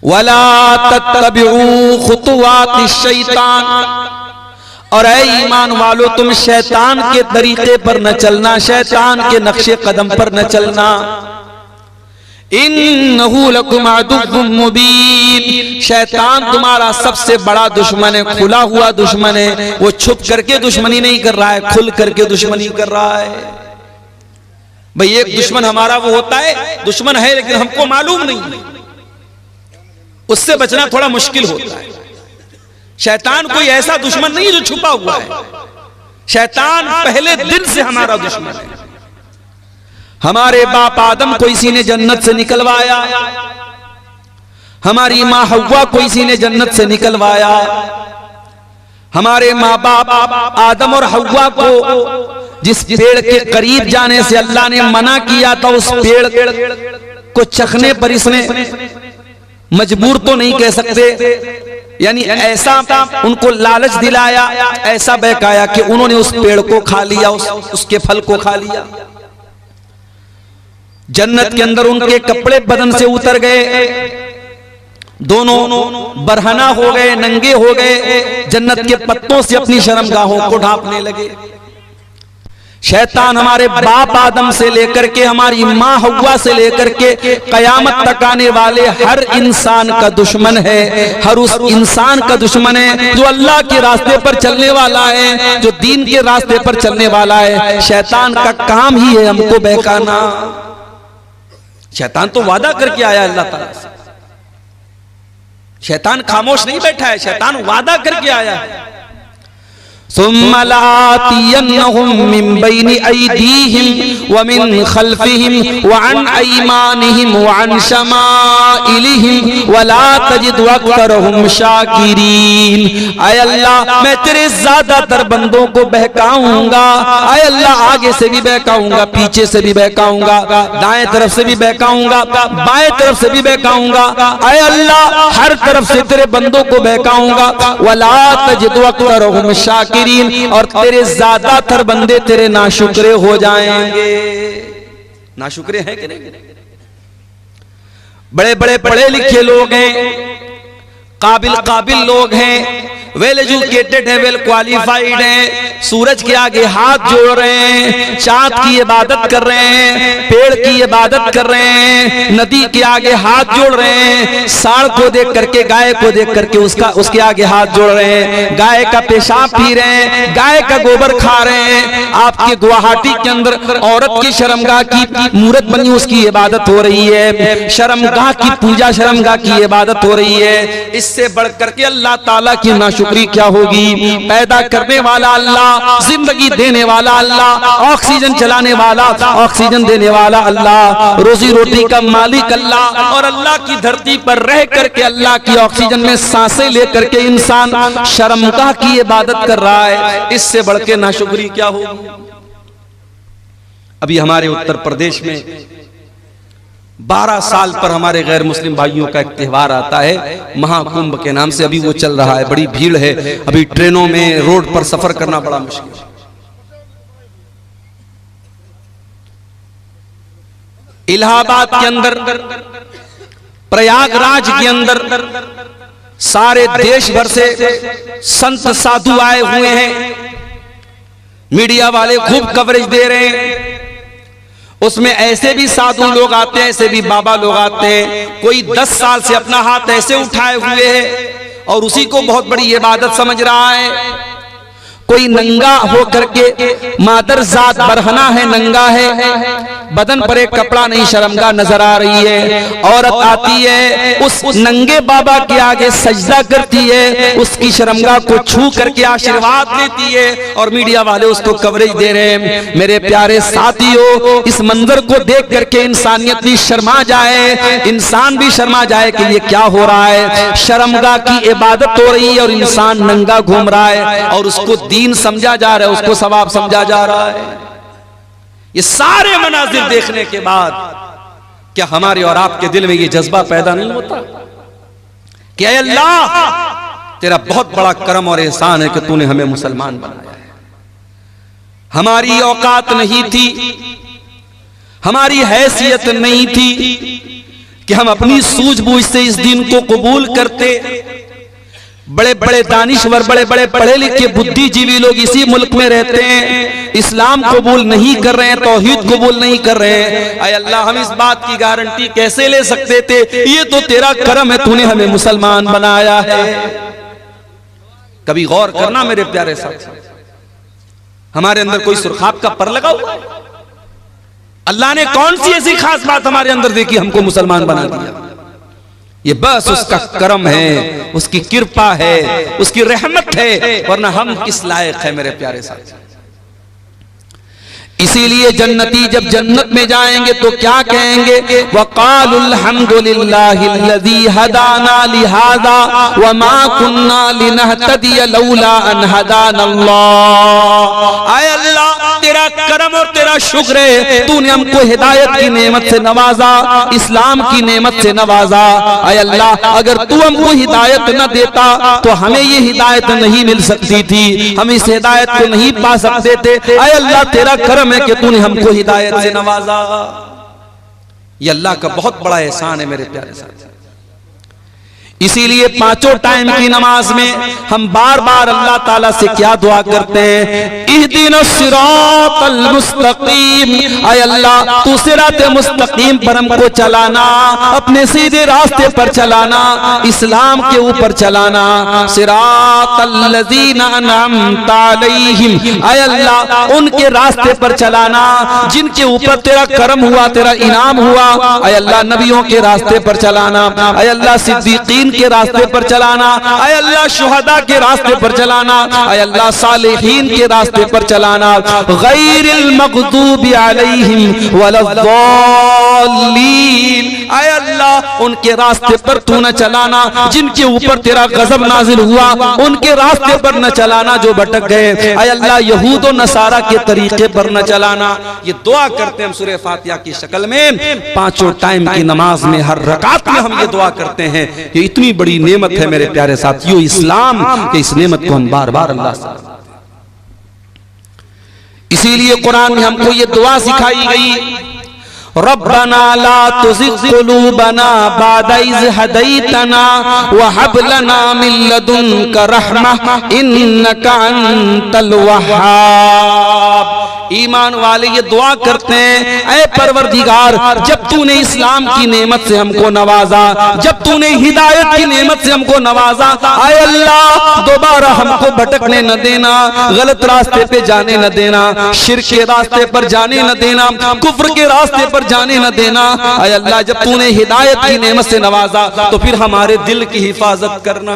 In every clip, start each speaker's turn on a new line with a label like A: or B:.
A: वला तत्तबिऊ खुतुवातिश शैतान, और ऐ ईमान वालो तुम शैतान के तरीके पर न चलना, शैतान के नक्शे कदम पर न चलना। इन्नहु लकुम अदुव्वुम मुबीन, शैतान तुम्हारा सबसे बड़ा दुश्मन है, खुला हुआ दुश्मन है। वो छुप करके दुश्मनी नहीं कर रहा है, खुल करके दुश्मनी कर रहा है। भाई एक दुश्मन हमारा वो होता है, दुश्मन है लेकिन हमको मालूम नहीं, उससे बचना थोड़ा मुश्किल होता है। शैतान कोई ऐसा दुश्मन नहीं जो छुपा हुआ है, शैतान पहले दिन से हमारा दुश्मन है। हमारे बाप आदम को इसी ने जन्नत से निकलवाया, हमारी मां हव्वा को इसी ने जन्नत से निकलवाया। हमारे माँ बाप आदम और हव्वा को जिस पेड़ के करीब जाने से अल्लाह ने मना किया था, उस पेड़ को चखने पर इसने मजबूर तो नहीं कह सकते, यानी ऐसा उनको लालच दिलाया, ऐसा बहकाया कि उन्होंने उस पेड़ को खा लिया, उसके फल को खा लिया। जन्नत के अंदर उनके कपड़े बदन से उतर गए, दोनों बरहना हो गए, नंगे हो गए, जन्नत के पत्तों से अपनी शर्मगाहों को ढांपने लगे। शैतान हमारे बाप आदम से लेकर के हमारी माँ हव्वा से लेकर के कयामत तक आने वाले हर इंसान का दुश्मन है, हर उस इंसान का दुश्मन है जो अल्लाह के रास्ते पर चलने वाला है, जो दीन के रास्ते पर चलने वाला है। शैतान का काम ही है हमको बहकाना। शैतान तो वादा करके आया अल्लाह ताला से, शैतान खामोश नहीं बैठा है, शैतान वादा करके आया है। सुम्मा लातियन्नहुम मिन बैनि अयदीहिम व मिन खल्फिहिम व अन अयमानिहिम व अन शमाइलिहिम व ला तजिदु अक्सरहुम शाकिरीन। ऐ अल्लाह मैं तेरे ज्यादातर बंदों को बहकाऊंगा, ऐ अल्लाह आगे से भी बहकाऊंगा, पीछे से भी बहकाऊंगा, दाएं तरफ से भी बहकाऊंगा, बाएं तरफ से भी बहकाऊंगा। ऐ अल्लाह हर तरफ से तेरे बंदों को बहकाऊंगा। व ला तजिदु अक्सरहुम शाकिरीन, और तेरे ज्यादातर बंदे तेरे नाशुक्रे हो जाएंगे। नाशुक्रे हैं कि नहीं? बड़े बड़े पढ़े लिखे लोग हैं, काबिल लोग हैं, वेल एजुकेटेड है, वेल क्वालिफाइड हैं, सूरज के आगे हाथ जोड़ रहे हैं, चांद की इबादत कर रहे हैं, पेड़ की इबादत कर रहे हैं, नदी के आगे हाथ जोड़ रहे हैं, सांड को देख करके, गाय को देख करके उसके आगे हाथ जोड़ रहे हैं, गाय का पेशाब पी रहे हैं, गाय का गोबर खा रहे हैं। आपके गुवाहाटी के अंदर औरत की शर्मगाह की मूर्त बनी, उसकी इबादत हो रही है, शर्मगाह की पूजा, शर्मगाह की इबादत हो रही है। इससे बढ़ करके अल्लाह ताला की नाशुक्री क्या होगी? पैदा करने वाला अल्लाह, जिंदगी देने वाला अल्लाह, ऑक्सीजन चलाने वाला, ऑक्सीजन देने वाला अल्लाह, रोजी रोटी का मालिक अल्लाह, और अल्लाह की धरती पर रह करके अल्लाह की ऑक्सीजन में सांसें लेकर के इंसान शर्मगाह की इबादत कर रहा है। इससे बढ़ के नाशुक्री क्या होगी? अभी हमारे उत्तर प्रदेश में 12 साल पर हमारे गैर मुस्लिम भाइयों का एक त्योहार आता है महाकुंभ के नाम से, अभी वो चल रहा है, बड़ी भीड़ है, अभी ट्रेनों में, रोड पर सफर करना बड़ा मुश्किल है। इलाहाबाद के अंदर, प्रयागराज के अंदर सारे देश भर से संत साधु आए हुए हैं, मीडिया वाले खूब कवरेज दे रहे हैं। उसमें ऐसे भी साधु लोग आते हैं, ऐसे भी बाबा लोग आते हैं। कोई 10 साल से अपना हाथ ऐसे उठाए हुए है और उसी को बहुत बड़ी इबादत समझ रहा है। कोई नंगा हो करके, मादर जात बरहना है, नंगा है, बदन पर एक कपड़ा नहीं, शर्मगाह नजर आ रही है। औरत आती है, उस नंगे बाबा के आगे सजदा करती है, उसकी शर्मगाह को छू करके आशीर्वाद लेती है, और मीडिया वाले उसको कवरेज दे रहे हैं। मेरे प्यारे साथियों, इस मंजर को देख करके इंसानियत भी शर्मा जाए, इंसान भी शर्मा जाए कि ये क्या हो रहा है। शर्मगाह की इबादत हो रही है और इंसान नंगा घूम रहा है, और उसको दीन समझा जा रहा है, उसको सवाब समझा जा रहा है। ये सारे मनाजिर देखने के बाद क्या हमारे और आपके दिल में ये जज्बा पैदा नहीं होता कि ऐ अल्लाह, तेरा बहुत बड़ा करम और एहसान है कि तूने हमें मुसलमान बनाया है। हमारी औकात नहीं थी, हमारी हैसियत नहीं थी कि हम अपनी सूझबूझ से इस दीन को कबूल करते। बड़े बड़े दानिश्वर, बड़े बड़े पढ़े लिखे बुद्धिजीवी लोग इसी मुल्क में रहते हैं, इस्लाम कबूल नहीं कर रहे हैं, तौहीद कबूल नहीं कर रहे हैं। आय अल्लाह, हम इस बात की गारंटी कैसे ले सकते थे? ये तो तेरा करम है, तूने हमें मुसलमान बनाया है। कभी गौर करना मेरे प्यारे साथी, हमारे अंदर कोई सुरखाब का पर लगा हुआ? अल्लाह ने कौन सी ऐसी खास बात हमारे अंदर देखी हमको मुसलमान बना दिया? ये बस उसका करम है, उसकी कृपा है, उसकी रहमत है, वरना हम किस लायक है मेरे प्यारे साथी। इसीलिए जन्नती जब जन्नत में जाएंगे तो क्या कहेंगे? वक़ालुल हम्दुलिल्लाहिल्लज़ी हदाना लिहाज़ा वमा कुन्ना लिनहतदिय लौला अन हदानल्लाह। आय अल्लाह, तेरा करम और तेरा शुक्र है, तूने हमको हिदायत की नेमत से नवाजा, इस्लाम की नेमत से नवाजा। आय अल्लाह, अगर तू हमको हिदायत न देता तो हमें ये हिदायत नहीं मिल सकती थी, हम इस हिदायत को नहीं पा सकते थे। आय अल्लाह, तेरा करम है कि तूने हमको हिदायत से नवाजा। ये अल्लाह का बहुत बड़ा एहसान है मेरे प्यारे साथी। इसीलिए पांचों टाइम की नमाज में हम बार बार अल्लाह ताला से क्या दुआ करते हैं? इहदिनस सिरातल मुस्तकीम। आय अल्लाह, तू सिरात मुस्तकीम पर हमको चलाना, अपने सीधे रास्ते पर चलाना, इस्लाम के ऊपर चलाना। सिरातल लज़ीना अनअमता अलैहिम। आय अल्लाह, उनके रास्ते पर चलाना जिनके ऊपर तेरा करम हुआ, तेरा इनाम हुआ। आय अल्लाह, नबियों के रास्ते पर चलाना। आय अल्लाह, सिद्दीकीन के रास्ते पर चलाना। आय अल्लाह, शुहदा के रास्ते पर चलाना। आय अल्लाह, सालिहीन के रास्ते पर चलाना। गैरिल मग़दूबि अलैहिम वलद्दाल्लीन। आय अल्लाह, उनके रास्ते पर तू न चलाना जिनके ऊपर तेरा गजब नाजिल हुआ, उनके रास्ते पर न चलाना जो भटक गए। आय अल्लाह, यहूद और नसारा के तरीके पर न चलाना। ये दुआ करते हैं हम सूरह फातिहा की शक्ल में, पांचों टाइम की नमाज में हर रकात में हम ये दुआ करते हैं। ये इतनी बड़ी नेमत है मेरे प्यारे साथियों इस्लाम, कि इस नेमत को हम बार बार अल्लाह से। इसीलिए कुरान में हमको ये दुआ सिखाई गई, रब्बना ला तुज़िग़ क़ुलूबना बअद इज़ हदैतना व हब लना मिन लदुनका रहमह इन्नका अंतल वह्हाब। ईमान वाले ये दुआ करते हैं, ऐ परवरदिगार, जब तूने इस्लाम की नेमत से हमको नवाजा, जब तूने हिदायत की नेमत से हमको नवाजा, आय अल्लाह, दोबारा हमको भटकने न देना, गलत रास्ते पे जाने न देना, शिर्क के रास्ते पर जाने न देना, कुफ्र के रास्ते पर जाने न देना। आय अल्लाह, जब तूने हिदायत की नेमत से नवाजा तो फिर हमारे दिल की हिफाजत करना।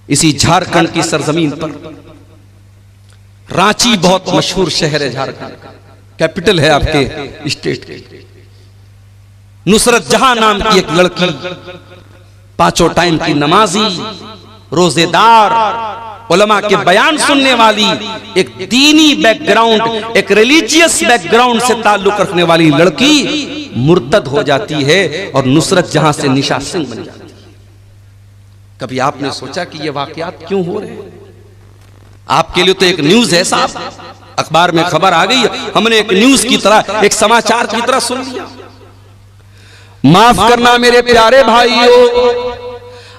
A: इसी झारखंड की सरजमीन पर, रांची बहुत मशहूर शहर है, झारखंड कैपिटल है आपके स्टेट के, नुसरत जहां नाम की एक लड़की, पांचों टाइम की नमाजी, रोजेदार, उलमा के बयान सुनने वाली, एक दीनी बैकग्राउंड, एक रिलीजियस बैकग्राउंड से ताल्लुक रखने वाली लड़की मुर्तद हो जाती है और नुसरत जहां से निशा सिंह बन जाती है। कभी आपने सोचा कि ये वाकयात क्यों हो रहे हैं? आपके लिए तो एक न्यूज है साहब, अखबार में खबर आ गई, हमने एक न्यूज की तरह, एक समाचार की तरह सुन लिया। माफ करना मेरे प्यारे भाइयों,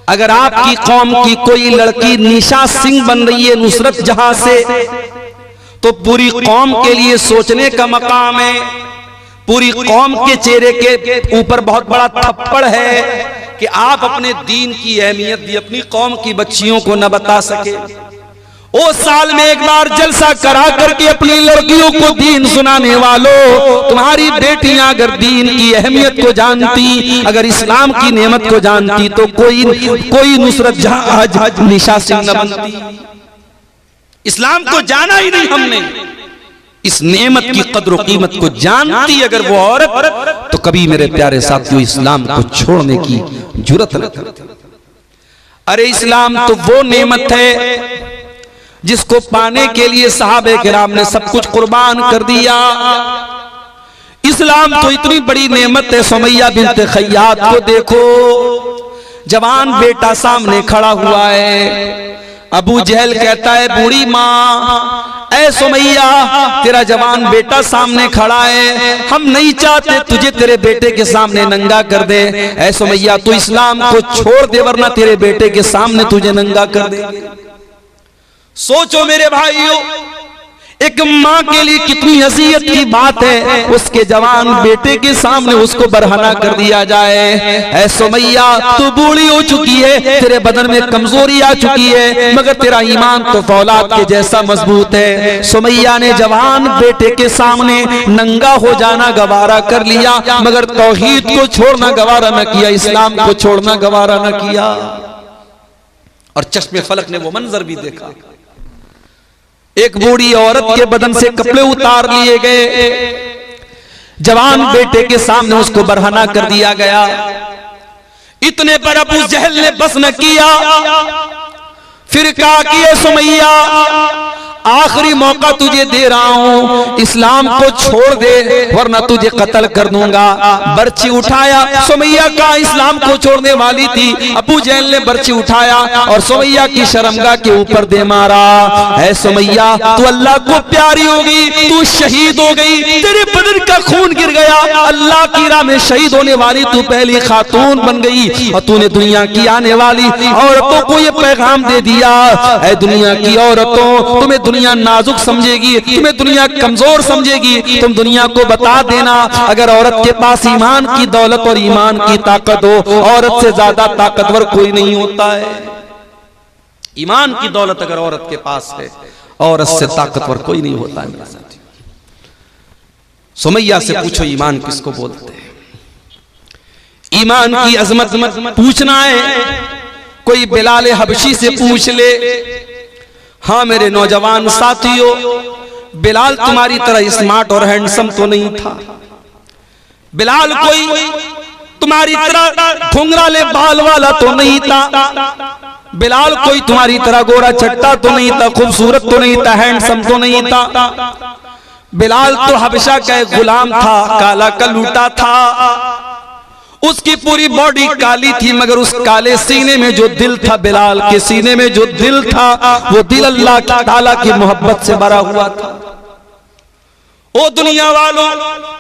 A: अगर आपकी कौम की कोई लड़की निशा सिंह बन रही है नुसरत जहां से, तो पूरी कौम के लिए सोचने का मकाम है। पूरी कौम के चेहरे के ऊपर बहुत बड़ा थप्पड़ है कि आप अपने दीन की अहमियत भी अपनी कौम की बच्चियों को न बता सके। ओ साल में एक बार जलसा करा करके अपनी लड़कियों को दीन सुनाने वालों, तुम्हारी बेटियां अगर दीन की अहमियत को जानती, अगर इस्लाम की नेमत को जानती, तो कोई नुसरत जहां आज निशा सिंह न बनती। इस्लाम को जाना ही नहीं हमने, इस नेमत की कद्र कीमत को जानती अगर वो औरत, तो कभी मेरे प्यारे साथियों इस्लाम को छोड़ने की जुर्रत न करती। अरे इस्लाम तो वो नेमत है जिसको पाने के लिए सहाबे किराम ने सब कुछ कुर्बान कर दिया। इस्लाम तो इतनी बड़ी नेमत है, सुमैया बिन्त खय्यात को देखो, जवान बेटा सामने खड़ा हुआ है, अबू जहल कहता है बूढ़ी माँ ऐ सुमैया, तेरा जवान बेटा सामने खड़ा है, हम नहीं चाहते तुझे तेरे बेटे के सामने नंगा कर दे। ऐ सुमैया, तू इस्लाम को छोड़ दे वरना तेरे बेटे के सामने तुझे नंगा कर देंगे। सोचो मेरे भाइयों, एक माँ के लिए कितनी हसीयत की बात है, उसके जवान बेटे के सामने उसको बरहना कर दिया जाए। ऐ सुमैया, तू बूढ़ी हो चुकी है, तेरे बदन में कमजोरी आ चुकी है, मगर तेरा ईमान तो फौलाद के जैसा मजबूत है। सुमैया ने जवान बेटे के सामने नंगा हो जाना गवारा कर लिया, मगर तौहीद को छोड़ना गवारा न किया, इस्लाम को छोड़ना गवारा न किया। और चश्मे फलक ने वो मंजर भी देखा, एक बूढ़ी औरत के बदन से कपड़े उतार लिए गए, जवान बेटे के सामने उसको बरहना कर दिया गया। इतने पर अबू जहल ने बस न किया, फिर कहा कि ये सुमैया, आखिरी मौका तुझे दे रहा हूं, इस्लाम को छोड़ दे वरना तुझे कत्ल कर दूंगा। बर्छी उठाया, सुमैया का इस्लाम को छोड़ने वाली थी, अबू जहल ने बर्छी उठाया और सुमैया की शर्मगाह के ऊपर दे मारा। ऐ सुमैया, तू अल्लाह को प्यारी हो गई, तू शहीद हो गई, तेरे बदन का खून गिर गया, अल्लाह की राह में शहीद होने वाली तू पहली खातून बन गई। और तूने दुनिया की आने वाली औरतों को ये पैगाम दे दिया, ऐ दुनिया की औरतों, तुम्हें दुनिया नाजुक समझेगी, तुम्हें दुनिया कमजोर समझेगी, तुम दुनिया को बता देना, अगर औरत के पास ईमान की दौलत और ईमान की ताकत हो, औरत से ज्यादा ताकतवर कोई नहीं होता है। ईमान की दौलत अगर औरत के पास है, औरत से ताकतवर कोई नहीं होता है। मेरे साथी, सुमैया से पूछो ईमान किसको बोलते हैं? ईमान की अजमत पूछना है, कोई बिलाल हबशी से पूछ ले। हाँ मेरे नौजवान साथियों, बिलाल तुम्हारी तरह स्मार्ट और हैंडसम तो नहीं था, बिलाल कोई तुम्हारी तरह घुंघराले बाल वाला तो नहीं था, बिलाल कोई तुम्हारी तरह गोरा चट्टा तो नहीं था, खूबसूरत तो नहीं था, हैंडसम तो नहीं था। बिलाल तो हबशा का एक गुलाम था, काला कलूटा था, उसकी पूरी बॉडी काली थी, मगर उस काले सीने में जो दिल था, बिलाल के सीने में जो दिल था, वो दिल अल्लाह ताला की मोहब्बत से भरा हुआ था। ओ दुनिया वालों,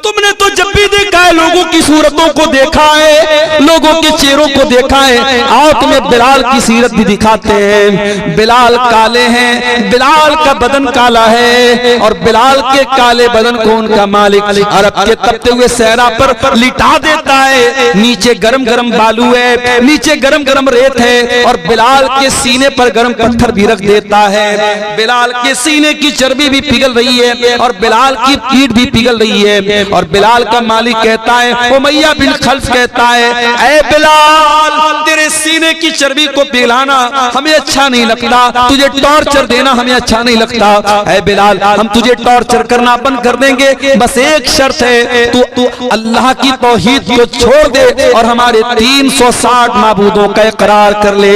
A: तुमने तो जब भी देखा है लोगों की सूरतों को देखा है, लोगों के चेहरों को देखा है, आओ तुम्हें बिलाल की सीरत भी दिखाते हैं। बिलाल काले हैं, बिलाल का बदन काला है, और बिलाल के काले बदन को उनका मालिक अरब के तपते हुए सहरा पर लिटा देता है। नीचे गरम गरम बालू है, नीचे गरम गरम रेत है, और बिलाल के सीने पर गरम पत्थर भी रख देता है। बिलाल के सीने की चर्बी भी पिघल रही है और बिलाल की पीठ भी पिघल रही है। और बिलाल का मालिक कहता है, उमैया बिन खल्फ कहता है, ऐ बिलाल, तेरे सीने की चर्बी को पिघलाना हमें अच्छा नहीं लगता, तुझे टॉर्चर देना हमें अच्छा नहीं लगता। ऐ बिलाल, हम तुझे टॉर्चर करना बंद कर देंगे, बस एक शर्त है, तू अल्लाह की तौहीद को छोड़ दे और हमारे 360 माबूदों का इकरार कर ले,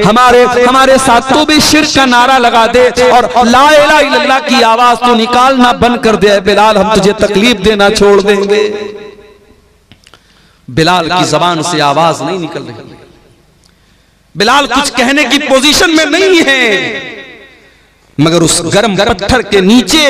A: हमारे साथ तू भी शिर्क का नारा लगा दे और ला इलाहा इल्लल्लाह की आवाज तो निकालना बंद कर दे। बिलाल, हम तुझे तकलीफ देना छोड़ देंगे। बिलाल की जबान से आवाज नहीं निकल रही, बिलाल कुछ कहने की पोजीशन में नहीं है, मगर उस गर्म पत्थर के नीचे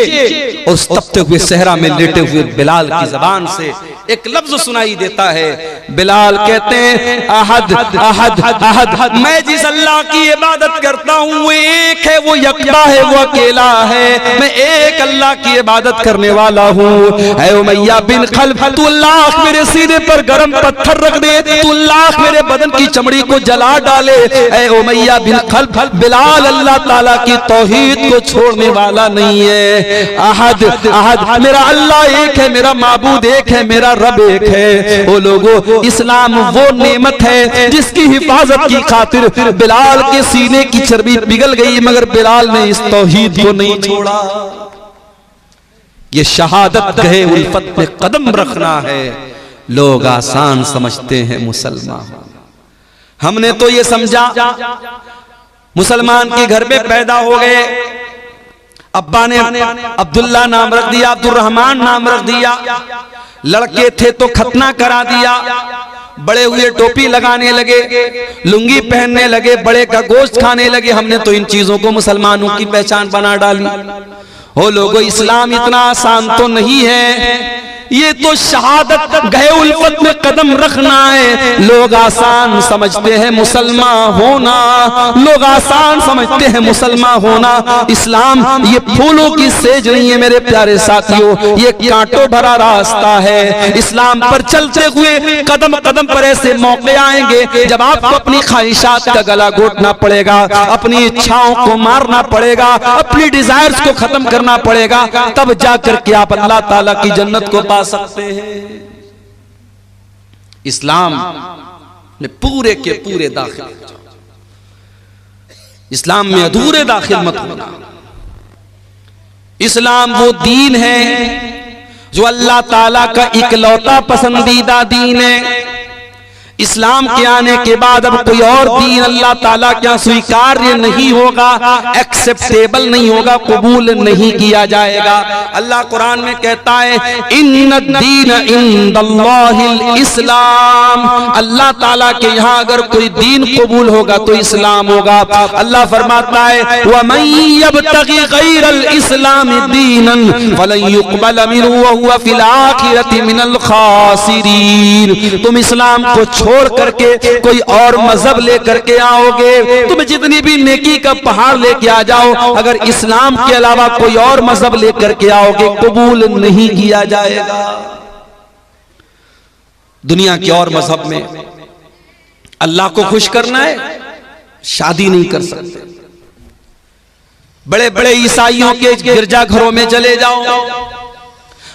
A: और उस तपते हुए सहरा में लेटे हुए बिलाल की जबान से एक लफ्ज सुनाई देता है। बिलाल कहते हैं, अहद अहद अहद, मैं जिस अल्लाह की इबादत करता हूँ वो एक है, वो यकता है, वो अकेला है, मैं एक अल्लाह की इबादत करने वाला हूँ। ऐ उमैया बिन खल्फ, तू लाख मेरे सीने पर गरम पत्थर रख दे, तू लाख मेरे बदन की चमड़ी को जला डाले, ऐ उमैया बिन खल्फ, बिलाल अल्लाह ताला की तौहीद को छोड़ने वाला नहीं है। अहद अहद, मेरा अल्लाह एक है, मेरा माबूद एक है, मेरा रब एक है। ओ लोगों, इस्लाम वो नेमत है जिसकी हिफाजत की खातिर बिलाल के सीने की चर्बी पिघल गई, मगर बिलाल ने इस तौहीद को नहीं छोड़ा। ये शहादत गहे उल्फत पे कदम रखना है, लोग आसान समझते हैं मुसलमान। हमने तो ये समझा मुसलमान के घर में पैदा हो गए, अब्बा ने अब्दुल्ला नाम रख दिया, अब्दुर्रहमान नाम रख दिया, लड़के थे तो खतना करा दिया, बड़े हुए टोपी लगाने लगे, लुंगी पहनने लगे, बड़े का गोश्त खाने लगे। हमने तो इन चीजों को मुसलमानों की पहचान बना डाली। हो लोगों, इस्लाम इतना आसान तो नहीं है, ये तो शहादत गए उल्फत में कदम रखना है। लोग आसान समझते हैं मुसलमान होना, लोग आसान समझते हैं मुसलमान होना। इस्लाम ये फूलों की सेज नहीं है मेरे प्यारे साथियों, ये कांटों भरा रास्ता है। इस्लाम पर चलते हुए कदम कदम पर ऐसे मौके आएंगे जब आपको अपनी ख्वाहिशात का गला घोटना पड़ेगा, अपनी इच्छाओं को मारना पड़ेगा, अपनी डिजायर्स को खत्म करना पड़ेगा, तब जाकर के आप अल्लाह ताला की जन्नत को पा सकते हैं। इस्लाम में पूरे के पूरे दाखिल, इस्लाम में अधूरे दाखिल मत होना। इस्लाम वो दीन है जो अल्लाह ताला का इकलौता पसंदीदा दीन है। इस्लाम के आने के बाद अब कोई और दीन अल्लाह ताला क्या स्वीकार्य नहीं होगा, एक्सेप्टेबल नहीं होगा, कबूल नहीं किया जाएगा। अल्लाह कुरान में कहता है इन्नद्दीन इंदल्लाहिल इस्लाम, अल्लाह ताला के यहाँ अगर कोई दीन कबूल होगा तो इस्लाम होगा। अल्लाह फरमाता है वमन यब्तगी गैरल इस्लाम दीनन फलन युक़बल मिन्हु व हुवा फिल आखिरति मिनल खासिरीन। तुम इस्लाम को छोड़ करके कोई और मजहब लेकर के आओगे, तुम जितनी भी नेकी का पहाड़ लेके आ जाओ, अगर इस्लाम के अलावा कोई और मजहब लेकर के आओगे कबूल नहीं किया जाएगा। दुनिया के और मजहब में अल्लाह को खुश करना है, शादी नहीं कर सकते। बड़े बड़े ईसाइयों के गिरजाघरों में चले जाओ,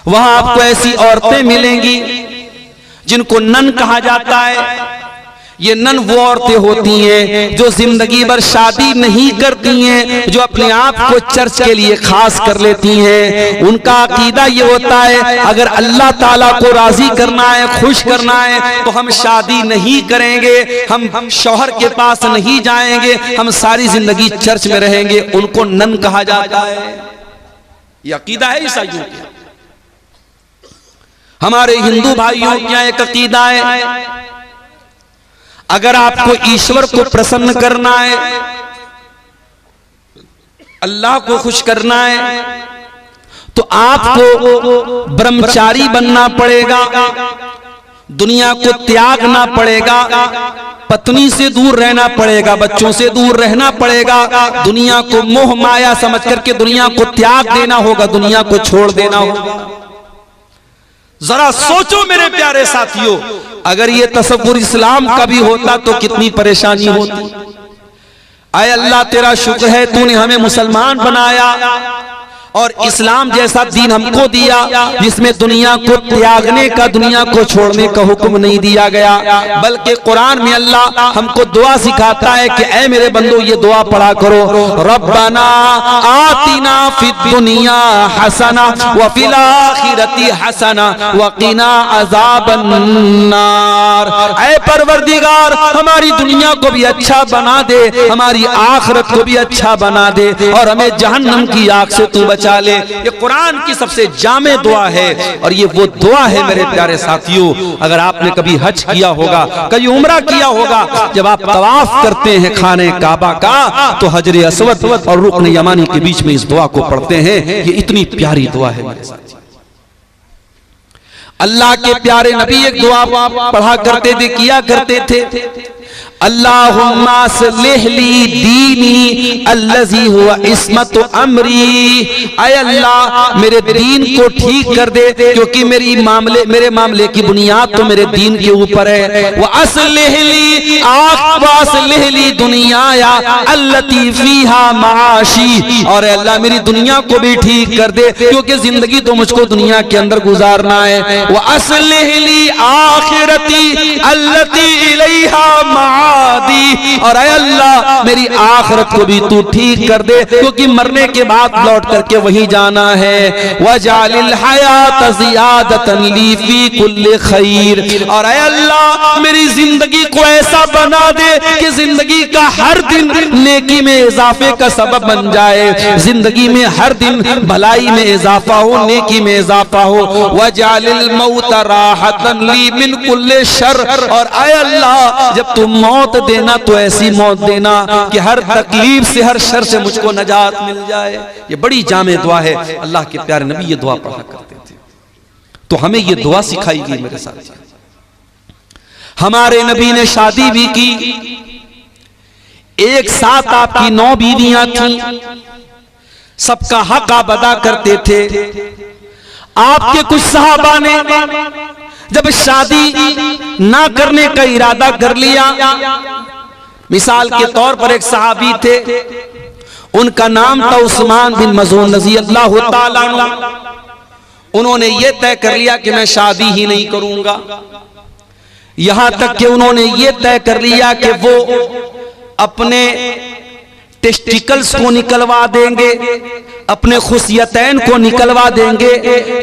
A: वहां आपको ऐसी औरतें मिलेंगी जिनको नन कहा जाता है। ये नन वो औरतें होती हैं जो जिंदगी भर शादी नहीं करती हैं, जो अपने आप को चर्च के लिए खास कर लेती हैं। उनका अकीदा ये होता है अगर अल्लाह ताला को राजी करना है, खुश करना है, तो हम शादी नहीं करेंगे, हम शौहर के पास नहीं जाएंगे, हम सारी जिंदगी चर्च में रहेंगे। उनको नन कहा जाता है। ये अकीदा है ईसाइयों का। हमारे हिंदू भाइयों क्या एक अकीदा है, अगर आपको ईश्वर को प्रसन्न करना है, अल्लाह को खुश करना है, तो आपको ब्रह्मचारी बनना पड़ेगा, दुनिया को त्यागना पड़ेगा, पत्नी से दूर रहना पड़ेगा, बच्चों से दूर रहना पड़ेगा, दुनिया को मोह माया समझ करके दुनिया को त्याग देना होगा, दुनिया को छोड़ देना होगा। जरा सोचो मेरे प्यारे साथियों, अगर ये तसव्वुर इस्लाम का भी होता तो कितनी परेशानी होती। आए अल्लाह तेरा शुक्र है तूने हमें मुसलमान बनाया और इस्लाम जैसा दीन हमको दिया जिसमें दुनिया को त्यागने का, दुनिया को छोड़ने का हुक्म नहीं दिया गया, बल्कि कुरान में अल्लाह हमको दुआ सिखाता है कि ऐ मेरे बंदो ये दुआ पढ़ा करो, रब्बना आतिना फिद दुनिया हसना व फिल आखिरति हसना व क़िना अज़ाबन नार। ऐ परवरदिगार हमारी दुनिया को भी अच्छा बना दे, हमारी आखिरत को भी अच्छा बना दे और हमें जहन्नम की आग से तू बचा ले। ये कुरान की सबसे जामे दुआ है और ये वो दुआ है मेरे प्यारे साथियों। अगर आपने कभी हज किया होगा, कभी उम्रा किया होगा, जब आप तवाफ करते हैं खाने काबा का तो हजरे अस्वद और रुकन यमानी के बीच में इस दुआ को पढ़ते हैं। ये इतनी प्यारी दुआ है मेरे साथियों। अल्लाह के प्यारे नबी एक दुआ पढ़ा करते थे, किया करते थे, अल्लाहुम्मा अस्लिह ली दीनी अल्लज़ी हुवा इस्मत अमरी। ऐ अल्लाह मेरे दीन को ठीक कर दे क्योंकि मेरे मामले की बुनियाद तो मेरे दीन के ऊपर है। व अस्लिह ली दुनियाया अल्लती फीहा माशी, और अल्लाह मेरी दुनिया को भी ठीक कर दे क्योंकि जिंदगी तो मुझको दुनिया के अंदर गुजारना है। व अस्लिह ली आखिरती अल्लती इलैहा दी, और ऐ अल्लाह मेरी आखिरत को भी तू ठीक कर दे क्योंकि मरने के बाद लौट करके वहीं जाना है। वजालिल हयात ज़ियादतन ली फी कुल्ली खैर, और ऐ अल्लाह मेरी जिंदगी जिंदगी को ऐसा बना दे कि जिंदगी का हर दिन नेकी में इजाफे का सबब बन जाए, जिंदगी में हर दिन भलाई में इजाफा हो, नेकी में इजाफा हो। वजालिल मौत राहतन ली मिन कुल्ले शर, और आए अल्लाह जब तुम मौत देना तो ऐसी मौत देना कि हर तकलीफ से, हर शर से मुझको नजात मिल जाए। ये बड़ी जामे दुआ है। अल्लाह के प्यारे नबी ये दुआ पढ़ा करते थे, तो हमें ये दुआ सिखाई गई मेरे साथ। हमारे नबी ने शादी भी की, एक साथ आपकी 9 बीवियां थीं, सबका हक आप अदा करते थे। आपके कुछ सहाबा ने जब शादी ना करने का इरादा कर लिया, मिसाल के तौर पर एक सहाबी थे, उनका नाम था उस्मान बिन मज़ून रज़ी अल्लाह ताला अन्हु। उन्होंने ये तय कर लिया कि मैं शादी ही नहीं करूंगा, यहां तक कि उन्होंने ये तय कर लिया कि वो अपने टेस्टिकल्स को निकलवा देंगे, अपने खुशियतैन को निकलवा देंगे,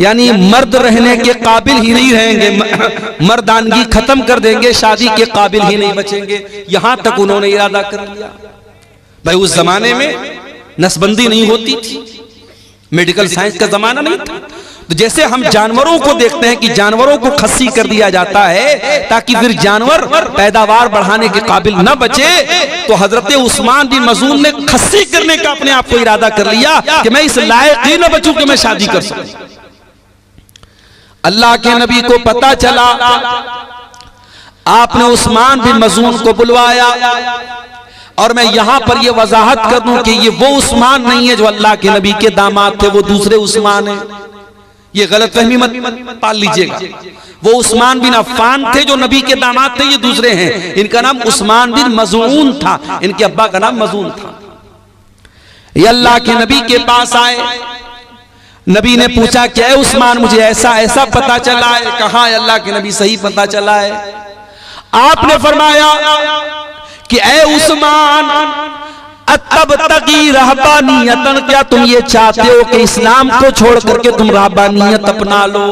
A: यानी मर्द रहने के काबिल ही नहीं रहेंगे, मर्दानगी खत्म कर देंगे, शादी के काबिल ही नहीं बचेंगे। यहां तक उन्होंने इरादा कर लिया। भाई उस जमाने में नसबंदी नहीं होती थी, मेडिकल साइंस का जमाना नहीं था। तो जैसे हम जानवरों को देखते हैं कि जानवरों को खस्सी कर दिया जाता है ताकि फिर जानवर पैदावार बढ़ाने के काबिल न बचे, तो हजरत उस्मान बिन मज़ून ने खस्सी करने का अपने आप को इरादा कर लिया कि मैं इस लायक ही न बचूं कि मैं शादी कर सकूं। अल्लाह के नबी को पता चला, आपने उस्मान बिन मज़ून को बुलवाया। और मैं यहां पर यह वजाहत कर दूं कि ये वो उस्मान नहीं है जो अल्लाह के नबी के दामाद थे, वो दूसरे उस्मान है। ये गलतफहमी मत पाल लीजिएगा। वो उस्मान बिन अफ़्फ़ान थे जो नबी के दामाद थे, ये दूसरे हैं। इनका नाम उस्मान बिन मज़ून था, इनके अब्बा का नाम मज़ून था। ये अल्लाह के नबी के पास आए, नबी ने पूछा क्या है उस्मान, मुझे ऐसा ऐसा पता चला है। कहा अल्लाह के नबी सही पता चला है। आपने फरमाया कि ऐ उस्मान, तब तकी रहबानियतन, क्या तुम ये चाहते हो कि इस्लाम को छोड़ करके तुम रहबानियत अपना लो?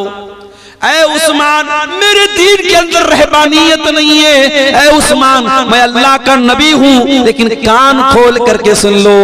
A: ऐ उस्मान, मेरे दीन के अंदर रहबानियत नहीं है। ऐ उस्मान, मैं अल्लाह का नबी हूँ, लेकिन कान खोल करके सुन लो।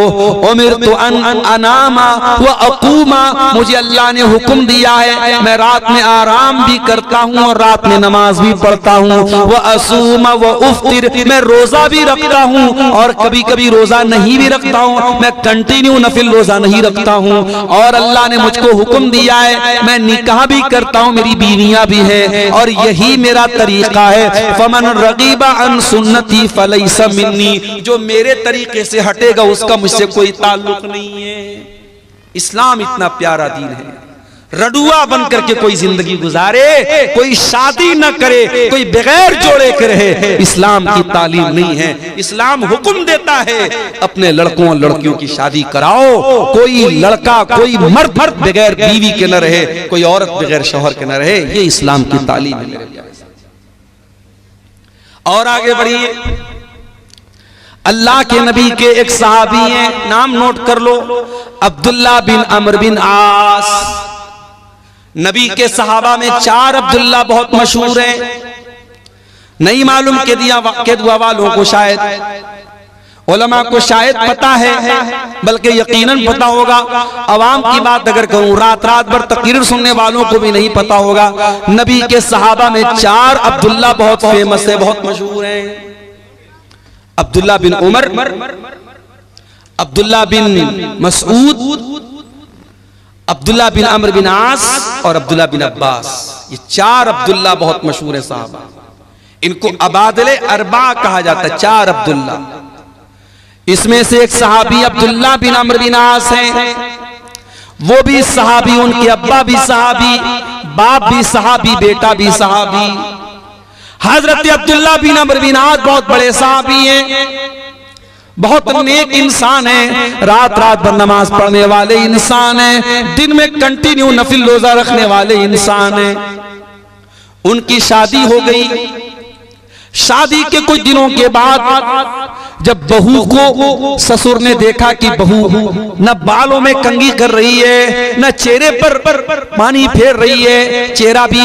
A: उमिरतु अन अनामा व अक़ूमा, मुझे अल्लाह ने हुक्म दिया है मैं रात में आराम भी करता हूँ और रात में नमाज भी पढ़ता हूँ। व असूमा व उफ्तिर, मैं रोजा भी रखता हूँ और कभी कभी रोजा नहीं भी रखता हूँ, मैं कंटिन्यू नफिल रोजा नहीं रखता हूँ। और अल्लाह ने मुझको हुक्म दिया है मैं निकाह भी करता हूँ, मेरी बीवियां भी है, और यही मेरा तरीका है। फमन रगीबा अन सुन्नती फलैसा मिन्नी, जो मेरे तरीके से हटेगा उसका मुझसे कोई ताल्लुक नहीं है। इस्लाम इतना प्यारा दीन है, रडुआ बन करके कोई जिंदगी गुजारे, कोई शादी न करे, कोई बगैर जोड़े के रहे, इस्लाम की तालीम नहीं है। इस्लाम हुक्म देता है अपने लड़कों और लड़कियों की शादी कराओ। कोई लड़का, कोई मर्द बगैर बीवी के न रहे, कोई औरत बगैर शौहर के न रहे। ये इस्लाम की तालीम है मेरे प्यारे। और आगे बढ़िए, अल्लाह के नबी के एक सहाबी हैं, नाम नोट कर लो, अब्दुल्ला बिन अमर बिन आस। नबी के सहाबा में 4 अब्दुल्ला बहुत मशहूर हैं। नहीं मालूम के दुआ वालों को शायद, उलमा को शायद पता है, बल्कि यकीनन पता होगा। अवाम की बात अगर कहूं, रात रात भर तकरीर सुनने वालों को भी नहीं पता होगा। नबी के सहाबा में 4 अब्दुल्ला बहुत फेमस है, बहुत मशहूर हैं। अब्दुल्ला बिन उमर, अब्दुल्ला बिन मसूद, अब्दुल्ला बिन अमर बिन आस और अब्दुल्ला बिन अब्बास। ये 4 अब्दुल्ला बहुत मशहूर है साहबा। इनको अबादले अरबा कहा जाता है, 4 अब्दुल्ला। इसमें से एक सहाबी अब्दुल्ला बिन अमर बिन आस हैं, वो भी सहाबी, उनके अब्बा भी सहाबी, बाप भी सहाबी, बेटा भी सहाबी। हजरत अब्दुल्ला बिन अमर बिन आस बहुत बड़े सहाबी हैं, बहुत नेक इंसान है, रात रात भर नमाज पढ़ने वाले इंसान है, दिन में कंटिन्यू नफिल रोजा रखने वाले इंसान है। उनकी शादी हो गई। शादी के कुछ दिनों के बाद जब बहू को ससुर ने देखा कि बहू न बालों में कंघी कर रही है, न चेहरे पर पानी फेर रही है, चेहरा भी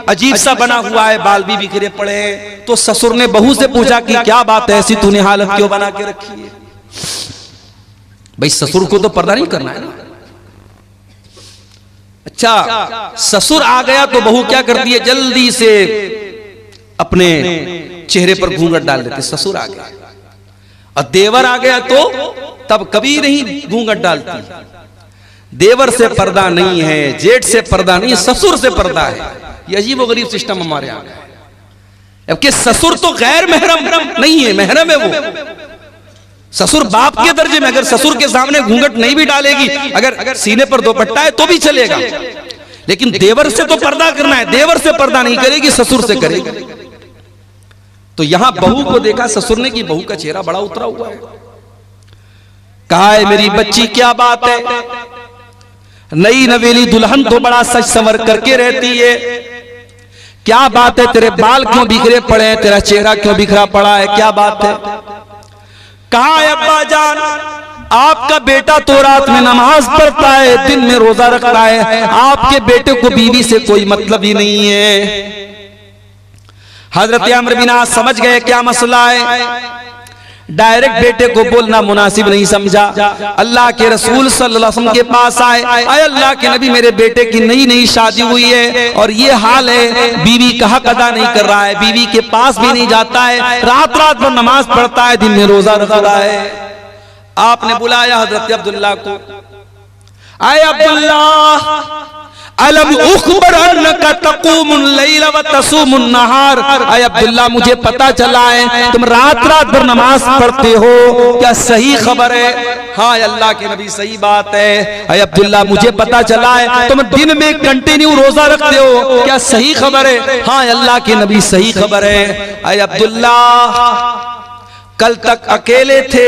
A: अजीब सा बना हुआ है, बाल भी बिखरे पड़े हैं, तो ससुर ने बहू से पूछा कि क्या बात है, ऐसी तूने हालत क्यों बना के रखी है? भाई ससुर को तो पर्दा नहीं करना है ना। अच्छा, ससुर आ गया तो बहू क्या करती है, जल्दी से अपने चेहरे पर घूंघट डाल देते। ससुर आ गया और देवर आ गया तो तब कभी नहीं घूंघट डालती। देवर से पर्दा नहीं है, जेठ से पर्दा नहीं, ससुर से पर्दा है। ये अजीब व गरीब सिस्टम हमारे यहाँ है। जबकि ससुर तो गैर महरम नहीं है, महरम है वो। ससुर बाप के दर्जे में, अगर ससुर के सामने घूंघट नहीं भी डालेगी, अगर सीने पर दुपट्टा है तो भी चलेगा, लेकिन देवर से तो पर्दा करना है। देवर से पर्दा नहीं करेगी, ससुर से करेगी। तो यहां बहू को देखा ससुर ने कि बहू का चेहरा बड़ा उतरा हुआ है। कहा है मेरी बच्ची क्या बात है, नई नवेली दुल्हन तो बड़ा सच संवर करके रहती है, क्या बात है, तेरे बाल क्यों बिखरे पड़े हैं, तेरा चेहरा क्यों बिखरा पड़ा है, क्या बात है? कहा है अब्बा जान, आपका बेटा तो रात में नमाज पढ़ता है, दिन में रोजा रखता है, आपके बेटे को बीवी से कोई मतलब ही नहीं है। हजरत अम्र बिन आस समझ गए क्या मसला है, डायरेक्ट बेटे को बोलना मुनासिब नहीं समझा। अल्लाह के रसूल सल्लल्लाहु अलैहि वसल्लम के पास आए, अल्लाह के नबी मेरे बेटे की नई नई शादी हुई है और ये हाल है, बीवी का हक अदा नहीं कर रहा है, बीवी के पास भी नहीं जाता है, रात रात भर नमाज पढ़ता है, दिन में रोजा रख रहा है। आपने बुलाया हजरत अब्दुल्ला को, आए अब्दुल्ला अलम उखबर अन्नका तक़ूमुल लैल व तसूमुन नहार, आए अब्दुल्ला मुझे पता चला है तुम रात रात भर नमाज पढ़ते हो, क्या सही खबर है? हाँ अल्लाह के नबी सही बात है। आए अब्दुल्ला मुझे पता चला है तुम दिन में कंटिन्यू रोजा रखते हो, क्या सही खबर है? हाँ अल्लाह के नबी सही खबर है। आए अब्दुल्ला कल तक अकेले थे,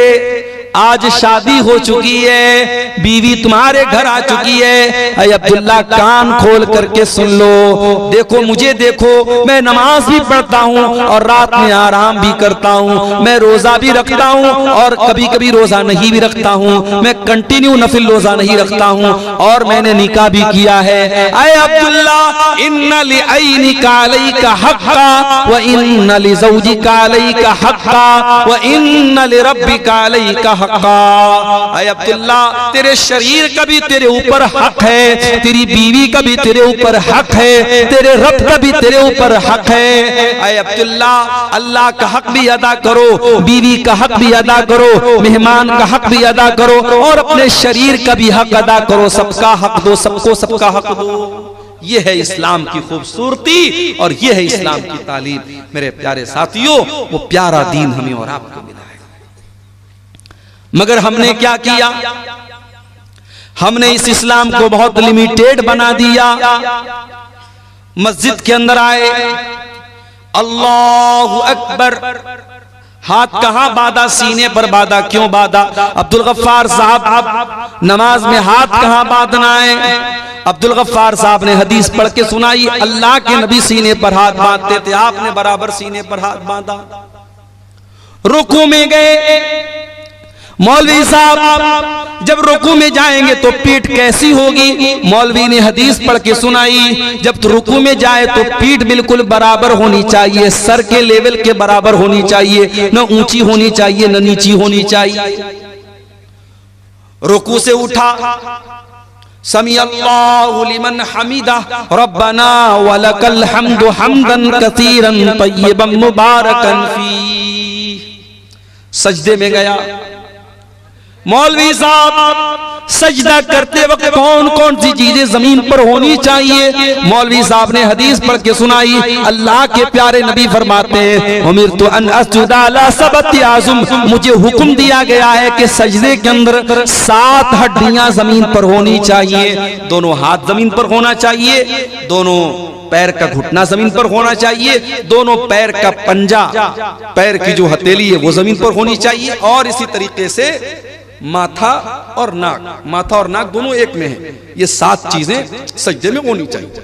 A: आज शादी हो चुकी है, बीवी तुम्हारे घर आ चुकी है। अरे अब्दुल्ला कान खोल करके सुन लो, देखो मुझे देखो, मैं नमाज भी पढ़ता हूँ और रात में आराम भी करता हूँ, मैं रोजा भी रखता हूँ और कभी कभी रोजा नहीं भी रखता हूँ, मैं कंटिन्यू नफिल रोजा नहीं रखता हूँ और मैंने निकाह भी किया है। अरे अब्दुल्ला इन्ना लिअयनिका अलैका हक्का व इन्ना लिज़ौजिका अलैका हक्का व इन्ना लिरब्बिका अलैका हक्का। अब्दुल्ला तेरे शरीर का भी तेरे ऊपर हक है, तेरी बीवी का भी तेरे ऊपर हक है, तेरे रब का भी तेरे ऊपर हक है। अब्दुल्ला अल्लाह का हक भी अदा करो, बीवी का हक भी अदा करो, मेहमान का हक भी अदा करो और अपने शरीर का भी हक अदा करो, सबका हक दो, सबको सबका हक दो। ये है इस्लाम की खूबसूरती और ये है इस्लाम की तालीम। मेरे प्यारे साथियों, वो प्यारा दीन हमें और आपको मिला है, मगर हमने क्या किया, हमने इस इस्लाम को बहुत लिमिटेड बना दिया। मस्जिद के अंदर आए, अल्लाहु अकबर, हाथ कहां बांधा, सीने पर बांधा, क्यों बांधा? अब्दुल गफ्फार साहब नमाज में हाथ कहां बांधना है? अब्दुल गफ्फार साहब ने हदीस पढ़ के सुनाई, अल्लाह के नबी सीने पर हाथ बांधते थे, आपने बराबर सीने पर हाथ बांधा। रुकू में गए, मौलवी साहब जब रुकू में जाएंगे तो पीठ कैसी होगी? मौलवी ने हदीस पढ़ के सुनाई, जब तो रुकू में जाए तो पीठ बिल्कुल बराबर होनी चाहिए, सर के लेवल के बराबर होनी चाहिए, न ऊंची होनी चाहिए न नीची होनी चाहिए। रुकू से उठा, समी अल्लाहु लिमन हमीदा रब्बना वलकल हम्दु हम्दन कसीरन तय्यबन मुबारकन फी। सजदे में गया, मौलवी साहब सजदा करते वक्त कौन कौन सी चीजें जमीन पर होनी चाहिए? मौलवी साहब ने हदीस पढ़ के सुनाई, अल्लाह के प्यारे नबी फरमाते हैं, उमिरतु अन अस्जुदा अला सबती आज़ुम, मुझे हुक्म दिया गया है कि सजदे के अंदर 7 हड्डियां जमीन पर होनी चाहिए। दोनों हाथ जमीन पर होना चाहिए, दोनों पैर का घुटना जमीन पर होना चाहिए, दोनों पैर का पंजा, पैर की जो हथेली है वो जमीन पर होनी चाहिए, और इसी तरीके से माथा और नाक, माथा और नाक दोनों एक में है। ये 7 चीजें सजदे में होनी चाहिए।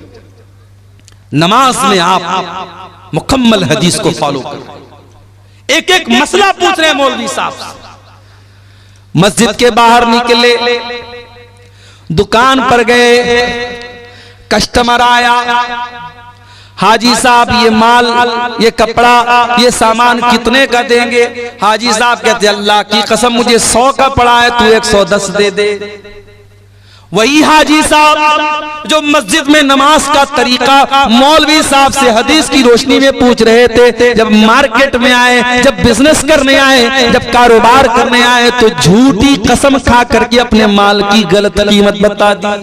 A: नमाज में आप मुकम्मल हदीस को फॉलो करें, एक एक मसला पूछ रहे हैं मौलवी साहब। मस्जिद के बाहर निकले, दुकान पर गए, कस्टमर आया, हाजी साहब ये माल, ये कपड़ा, ये सामान कितने का देंगे? हाजी साहब कहते अल्लाह की कसम मुझे 100 का पड़ा है, तू 110 दे दे। वही हाजी साहब जो मस्जिद में नमाज का तरीका मौलवी साहब से हदीस की रोशनी में पूछ रहे थे, जब मार्केट में आए, जब बिजनेस करने आए, जब कारोबार करने आए, तो झूठी कसम खा करके अपने माल की गलत कीमत बता दी।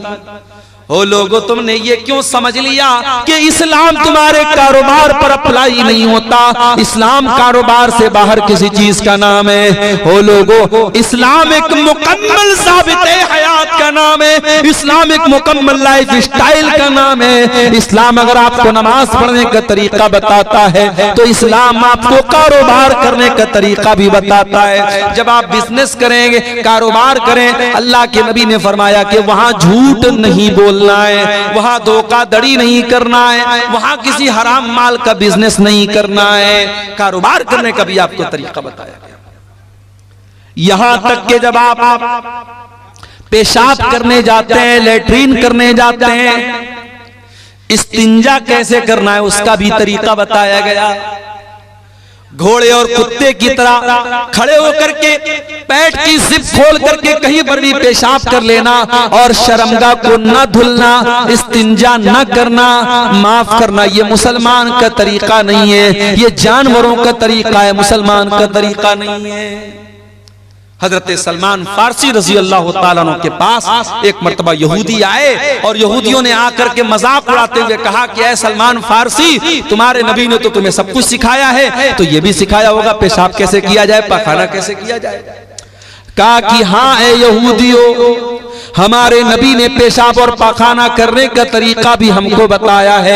A: ओ लोगों, तुमने ये क्यों समझ लिया कि इस्लाम तुम्हारे कारोबार पर अप्लाई नहीं होता? इस्लाम कारोबार से बाहर किसी चीज का नाम है। ओ लोगों, इस्लाम एक मुकम्मल ज़ाबिते हयात का नाम है। इस्लाम एक मुकम्मल लाइफ स्टाइल का नाम है। इस्लाम अगर आपको नमाज पढ़ने का तरीका बताता है तो इस्लाम आपको कारोबार करने का तरीका भी बताता है। जब आप बिजनेस करेंगे, कारोबार करें, अल्लाह के नबी ने फरमाया कि वहां झूठ नहीं बोल है, वहां धोखाधड़ी नहीं करना है, वहां किसी हराम माल का बिजनेस नहीं करना है। कारोबार करने का भी आपको तरीका बताया गया। यहां तक कि जब आप पेशाब करने जाते हैं, लेटरिन करने जाते हैं, इस्तिंजा कैसे करना है उसका भी तरीका बताया गया। घोड़े और कुत्ते की तरह खड़े होकर के पेट की जिप खोल करके कहीं पर भी पेशाब कर लेना और शर्मगाह को न धुलना, इस्तिंजा न करना, माफ करना, ये मुसलमान का तरीका नहीं है, ये जानवरों का तरीका है, मुसलमान का तरीका नहीं है। हजरत सलमान फारसी रजी अल्लाह ताला अन्हु के पास एक मर्तबा यहूदी आए और यहूदियों ने आकर के मजाक उड़ाते हुए कहा कि ऐ सलमान फारसी, तुम्हारे नबी ने तो तुम्हें सब कुछ सिखाया है, तो ये भी सिखाया होगा पेशाब कैसे किया जाए, पाखाना कैसे किया जाए। कहा कि हाँ ए यहूदियों, हमारे नबी ने पेशाब और पाखाना करने का तरीका भी हमको बताया है।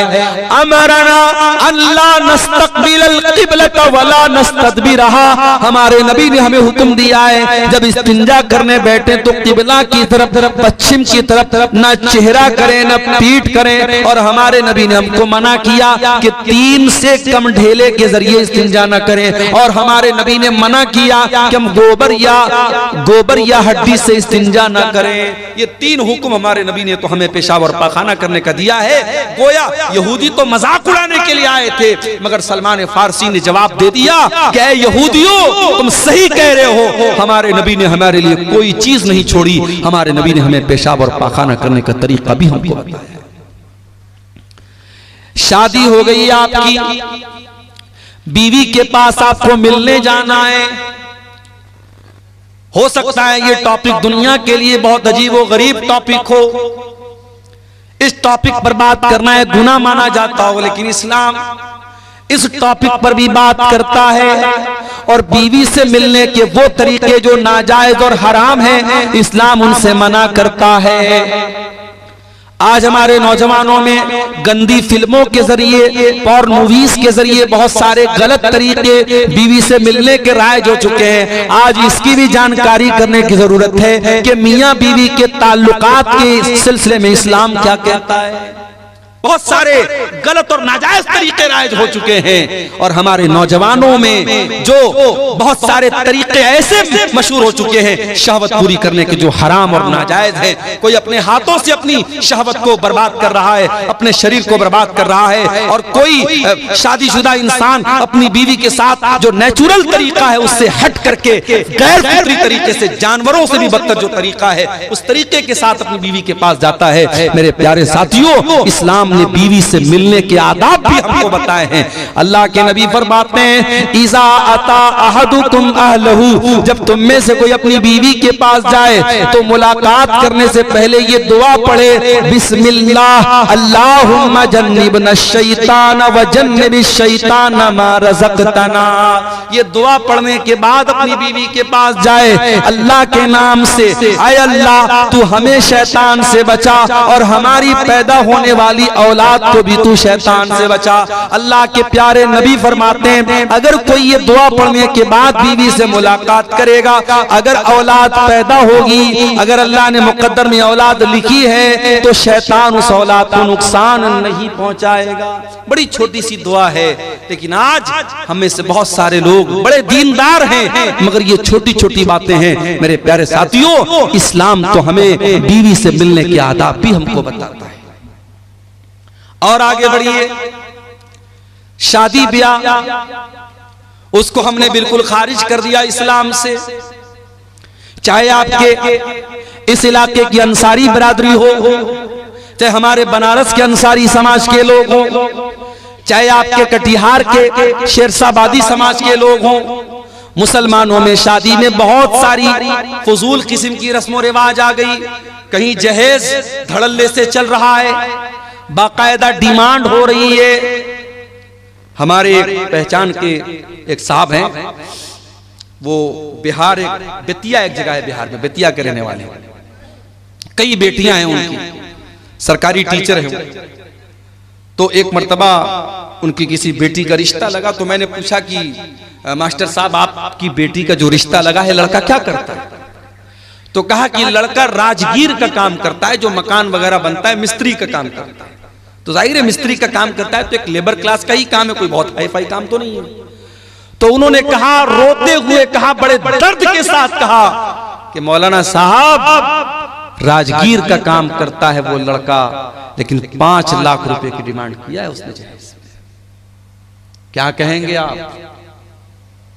A: अमरना अल्लाह नस्तकबिल क़िबलत वला नस्तदबिरहा, हमारे नबी ने हमें हुक्म दिया है जब इस्तिंजा करने बैठे तो किबला की तरफ, पश्चिम की तरफ ना चेहरा करें न पीठ करें। और हमारे नबी ने हमको मना किया कि 3 से कम ढेले के जरिए इस्तिंजा न करें। और हमारे नबी ने मना किया कि हम गोबर या हड्डी से इस्तिंजा न करें। ये 3 हुक्म हमारे नबी ने तो हमें पेशाब और पाखाना करने का दिया है। गोया यहूदी तो मजाक उड़ाने के लिए आए थे, मगर सलमान फारसी ने जवाब दे दिया कि ऐ यहूदियों, तुम सही कह रहे हो, हमारे नबी ने हमारे लिए कोई चीज नहीं छोड़ी, हमारे नबी ने हमें पेशाब और पाखाना करने का तरीका भी हमको बताया। शादी हो गई आपकी, बीवी के पास आपको मिलने जाना है। हो सकता है ये टॉपिक दुनिया के लिए बहुत अजीब व गरीब टॉपिक हो, इस टॉपिक पर बात करना है गुनाह माना जाता हो, लेकिन इस्लाम इस टॉपिक पर भी बात करता है। और बीवी से मिलने के वो तरीके जो नाजायज और हराम हैं, इस्लाम उनसे मना करता है। आज हमारे नौजवानों में गंदी फिल्मों के जरिए, पॉर्न मूवीज के जरिए बहुत सारे गलत तरीके बीवी से मिलने के राइज हो चुके हैं। आज इसकी भी जानकारी करने की जरूरत है कि मियां बीवी के ताल्लुकात के सिलसिले में इस्लाम क्या कहता है। बहुत सारे गलत और नाजायज तरीके राइज हो चुके हैं और हमारे नौजवानों में जो बहुत सारे तरीके ऐसे मशहूर हो चुके हैं शहवत पूरी करने के, जो हराम और नाजायज है। कोई अपने हाथों से अपनी शहवत को बर्बाद कर रहा है, अपने शरीर को बर्बाद कर रहा है, और कोई शादीशुदा इंसान अपनी बीवी के साथ जो नेचुरल तरीका है उससे हट करके गैर फितरी तरीके से, जानवरों से भी बदतर जो तरीका है उस तरीके के साथ अपनी बीवी के पास जाता है। मेरे प्यारे साथियों, इस्लाम ने बीवी से मिलने के आदाब भी हमको बताए हैं। अल्लाह के नबी फरमाते हैं, इज़ा अता अहदुकुम अहलहू, जब तुम में से कोई अपनी बीवी के पास जाए तो मुलाकात करने से पहले ये दुआ पढ़े, बिस्मिल्लाह अल्लाहुम्मा जन्निबना शैतान व जन्निबिश शैतान मा रज़क़तना। ये दुआ पढ़ने के बाद अपनी बीवी के पास जाए अल्लाह के नाम से, आय अल्लाह तू हमें शैतान से बचा और हमारी पैदा होने वाली औलाद को भी तू शैतान से बचा। अल्लाह के प्यारे नबी फरमाते हैं, अगर कोई ये दुआ पढ़ने के बाद बीवी से मुलाकात करेगा, अगर औलाद पैदा होगी, अगर अल्लाह ने मुकद्दर में औलाद लिखी है तो शैतान उस औलाद को नुकसान नहीं पहुंचाएगा। बड़ी छोटी सी दुआ है, लेकिन आज हमें से बहुत सारे लोग बड़े दीनदार हैं, मगर ये छोटी छोटी बातें हैं। मेरे प्यारे साथियों, इस्लाम तो हमें बीवी से मिलने के आदाब भी हमको बताता है। और आगे बढ़िए, शादी ब्याह उसको हमने बिल्कुल खारिज कर दिया इस्लाम से। चाहे आपके इस इलाके की अंसारी बरादरी हो, चाहे हमारे बनारस के अंसारी समाज के लोग हों, चाहे आपके कटिहार के शेरशाबादी समाज के लोग हों, मुसलमानों में शादी में बहुत सारी फजूल किस्म की रस्म रिवाज आ गई। कहीं जहेज धड़ल्ले से चल रहा है, बाकायदा डिमांड हो रही है। हमारे पहचान के एक साहब हैं, वो बिहार बेतिया एक जगह है, बिहार में बेतिया के रहने वाले, कई बेटियां हैं उनकी, सरकारी टीचर हैं। तो एक मर्तबा उनकी किसी बेटी का रिश्ता लगा, तो मैंने पूछा कि मास्टर साहब आपकी बेटी का जो रिश्ता लगा है लड़का क्या करता है? तो कहा कि लड़का राजगीर का काम करता है, जो मकान वगैरह बनता है मिस्त्री का काम करता है। तो जाहिर है मिस्त्री का काम करता है तो एक लेबर क्लास का ही काम है, कोई बहुत हाई फाई काम तो नहीं है। तो उन्होंने कहा, रोते हुए कहा, बड़े दर्द के साथ कहा कि मौलाना साहब राजगीर का काम करता है वो लड़का, लेकिन 5 लाख रुपए की डिमांड किया है उसने जहेज। क्या कहेंगे आप?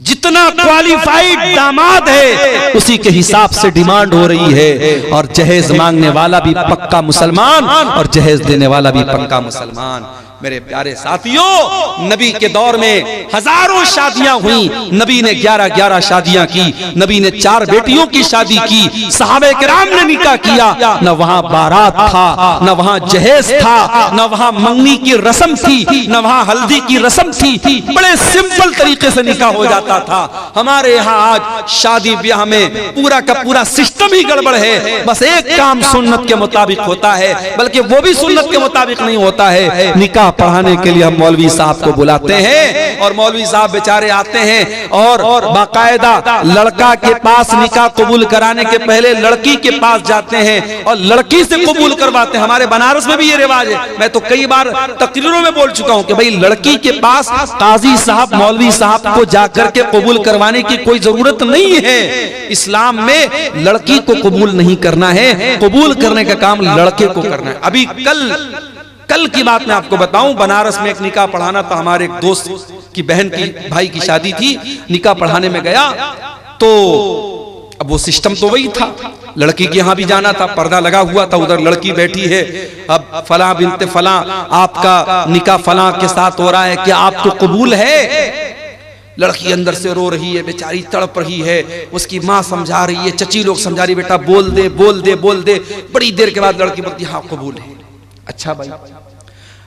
A: जितना क्वालिफाइड दामाद है उसी के हिसाब से डिमांड हो रही है, और जहेज मांगने वाला भी पक्का मुसलमान और जहेज देने वाला भी पक्का मुसलमान। मेरे प्यारे साथियों, नबी के दौर में हजारों शादियां हुई, नबी ने 11-11 शादियां की, नबी ने 4 बेटियों की शादी की, सहाबे किराम ने निकाह किया। न वहां बारात था, न वहां जहेज था, न वहां मंगनी की रस्म थी, न वहां हल्दी की रस्म थी। बड़े सिंपल तरीके से निकाह हो जाता था। हमारे यहाँ आज शादी ब्याह में पूरा का पूरा सिस्टम ही गड़बड़ है। बस एक काम सुन्नत के मुताबिक होता है, बल्कि वो भी सुन्नत के मुताबिक नहीं होता है। निकाह पढ़ाने के लिए हम मौलवी साहब को बुलाते हैं, और मौलवी साहब बेचारे आते हैं और बाकायदा लड़का के पास निकाह कबूल कराने के पहले लड़की के पास जाते हैं और लड़की से कबूल करवाते हैं। हमारे बनारस में भी ये रिवाज है। मैं तो कई बार तकरीरों में बोल चुका हूं कि भाई लड़की के पास काजी साहब मौलवी साहब को जाकर के कबूल करवाने की कोई जरूरत नहीं है। इस्लाम में लड़की को कबूल नहीं करना है, कबूल करने का काम लड़के को करना है। अभी कल की बात मैं आपको बताऊं, बनारस में एक निकाह पढ़ाना था। हमारे एक दोस्त की बहन की भाई की शादी थी, निकाह पढ़ाने में गया तो अब वो सिस्टम तो वही था, लड़की के यहाँ भी जाना था, पर्दा लगा हुआ था, उधर लड़की बैठी है। अब फला बिनते फला आपका निकाह फला के साथ हो रहा है, क्या आपको कबूल है? लड़की अंदर से रो रही है, बेचारी तड़प रही है। उसकी माँ समझा रही है, चची लोग समझा रही, बेटा बोल दे बोल दे बोल दे। बड़ी देर के बाद लड़की बोलती हाँ कबूल है। अच्छा भाई,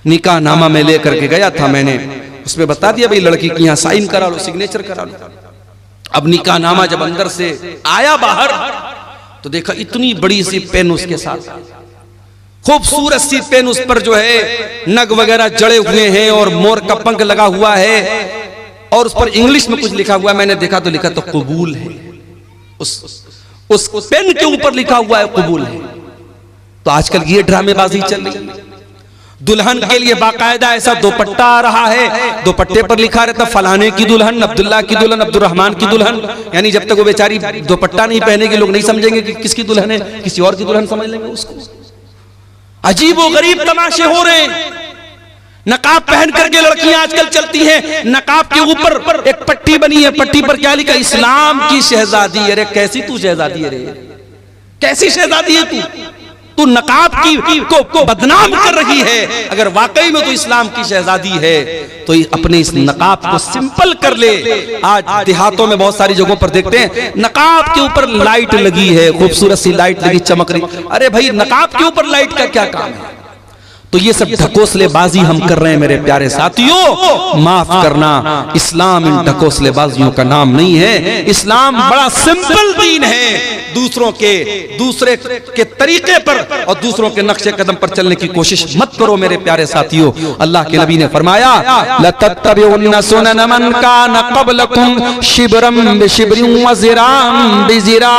A: निकाह नामा में लेकर के गया था मैंने, उसमें बता दिया भाई लड़की की यहाँ साइन करा लो, सिग्नेचर करा लो। अब निकाह नामा जब अंदर से आया बाहर तो देखा इतनी बड़ी सी पेन उसके साथ, खूबसूरत सी पेन, उस पर जो है नग वगैरह जड़े हुए हैं और मोर का पंख लगा हुआ है, और उस पर इंग्लिश में कुछ लिखा हुआ है। मैंने देखा तो लिखा तो कबूल है, उस पेन के ऊपर लिखा हुआ है कबूल है। तो आजकल ये ड्रामेबाजी चल रही है। दुल्हन के लिए बाकायदा ऐसा दुपट्टा आ रहा है, दुपट्टे पर लिखा रहता फलाने की दुल्हन, अब्दुल्ला की दुल्हन, अब्दुर्रहमान की दुल्हन। यानी जब तक वो बेचारी दुपट्टा नहीं पहनेगी लोग नहीं समझेंगे कि किसकी दुल्हन है, किसी और की दुल्हन समझ लेंगे उसको। अजीब व गरीब तमाशे हो रहे हैं। नकाब पहन करके लड़कियां आजकल चलती हैं, नकाब के ऊपर एक पट्टी बनी है, पट्टी पर क्या लिखा? इस्लाम की शहजादी। अरे कैसी तू शहजादी है रे, कैसी शहजादी है तू नकाब को बदनाम कर रही है। अगर वाकई में तो इस्लाम की शहजादी है तो अपने इस नकाब को सिंपल कर ले। आज देहातों में बहुत सारी जगहों पर देखते हैं नकाब के ऊपर लाइट लगी है, खूबसूरत सी लाइट लगी चमक रही। अरे भाई नकाब के ऊपर लाइट का क्या काम है? तो ये सब ढकोसलेबाजी हम कर रहे हैं मेरे प्यारे साथियों। माफ करना, इस्लाम इन ढकोसलेबाजियों का नाम नहीं है। इस्लाम बड़ा सिंपल दीन है। दूसरे के तरीके पर और दूसरों के नक्शे कदम पर चलने की कोशिश मत करो मेरे प्यारे साथियों। अल्लाह के नबी ने फरमाया लतत्तबिउन्ना सुनन मन कान क़ब्लकुम शिब्रम बिशिब्रिन व ज़िराम बिज़िरा।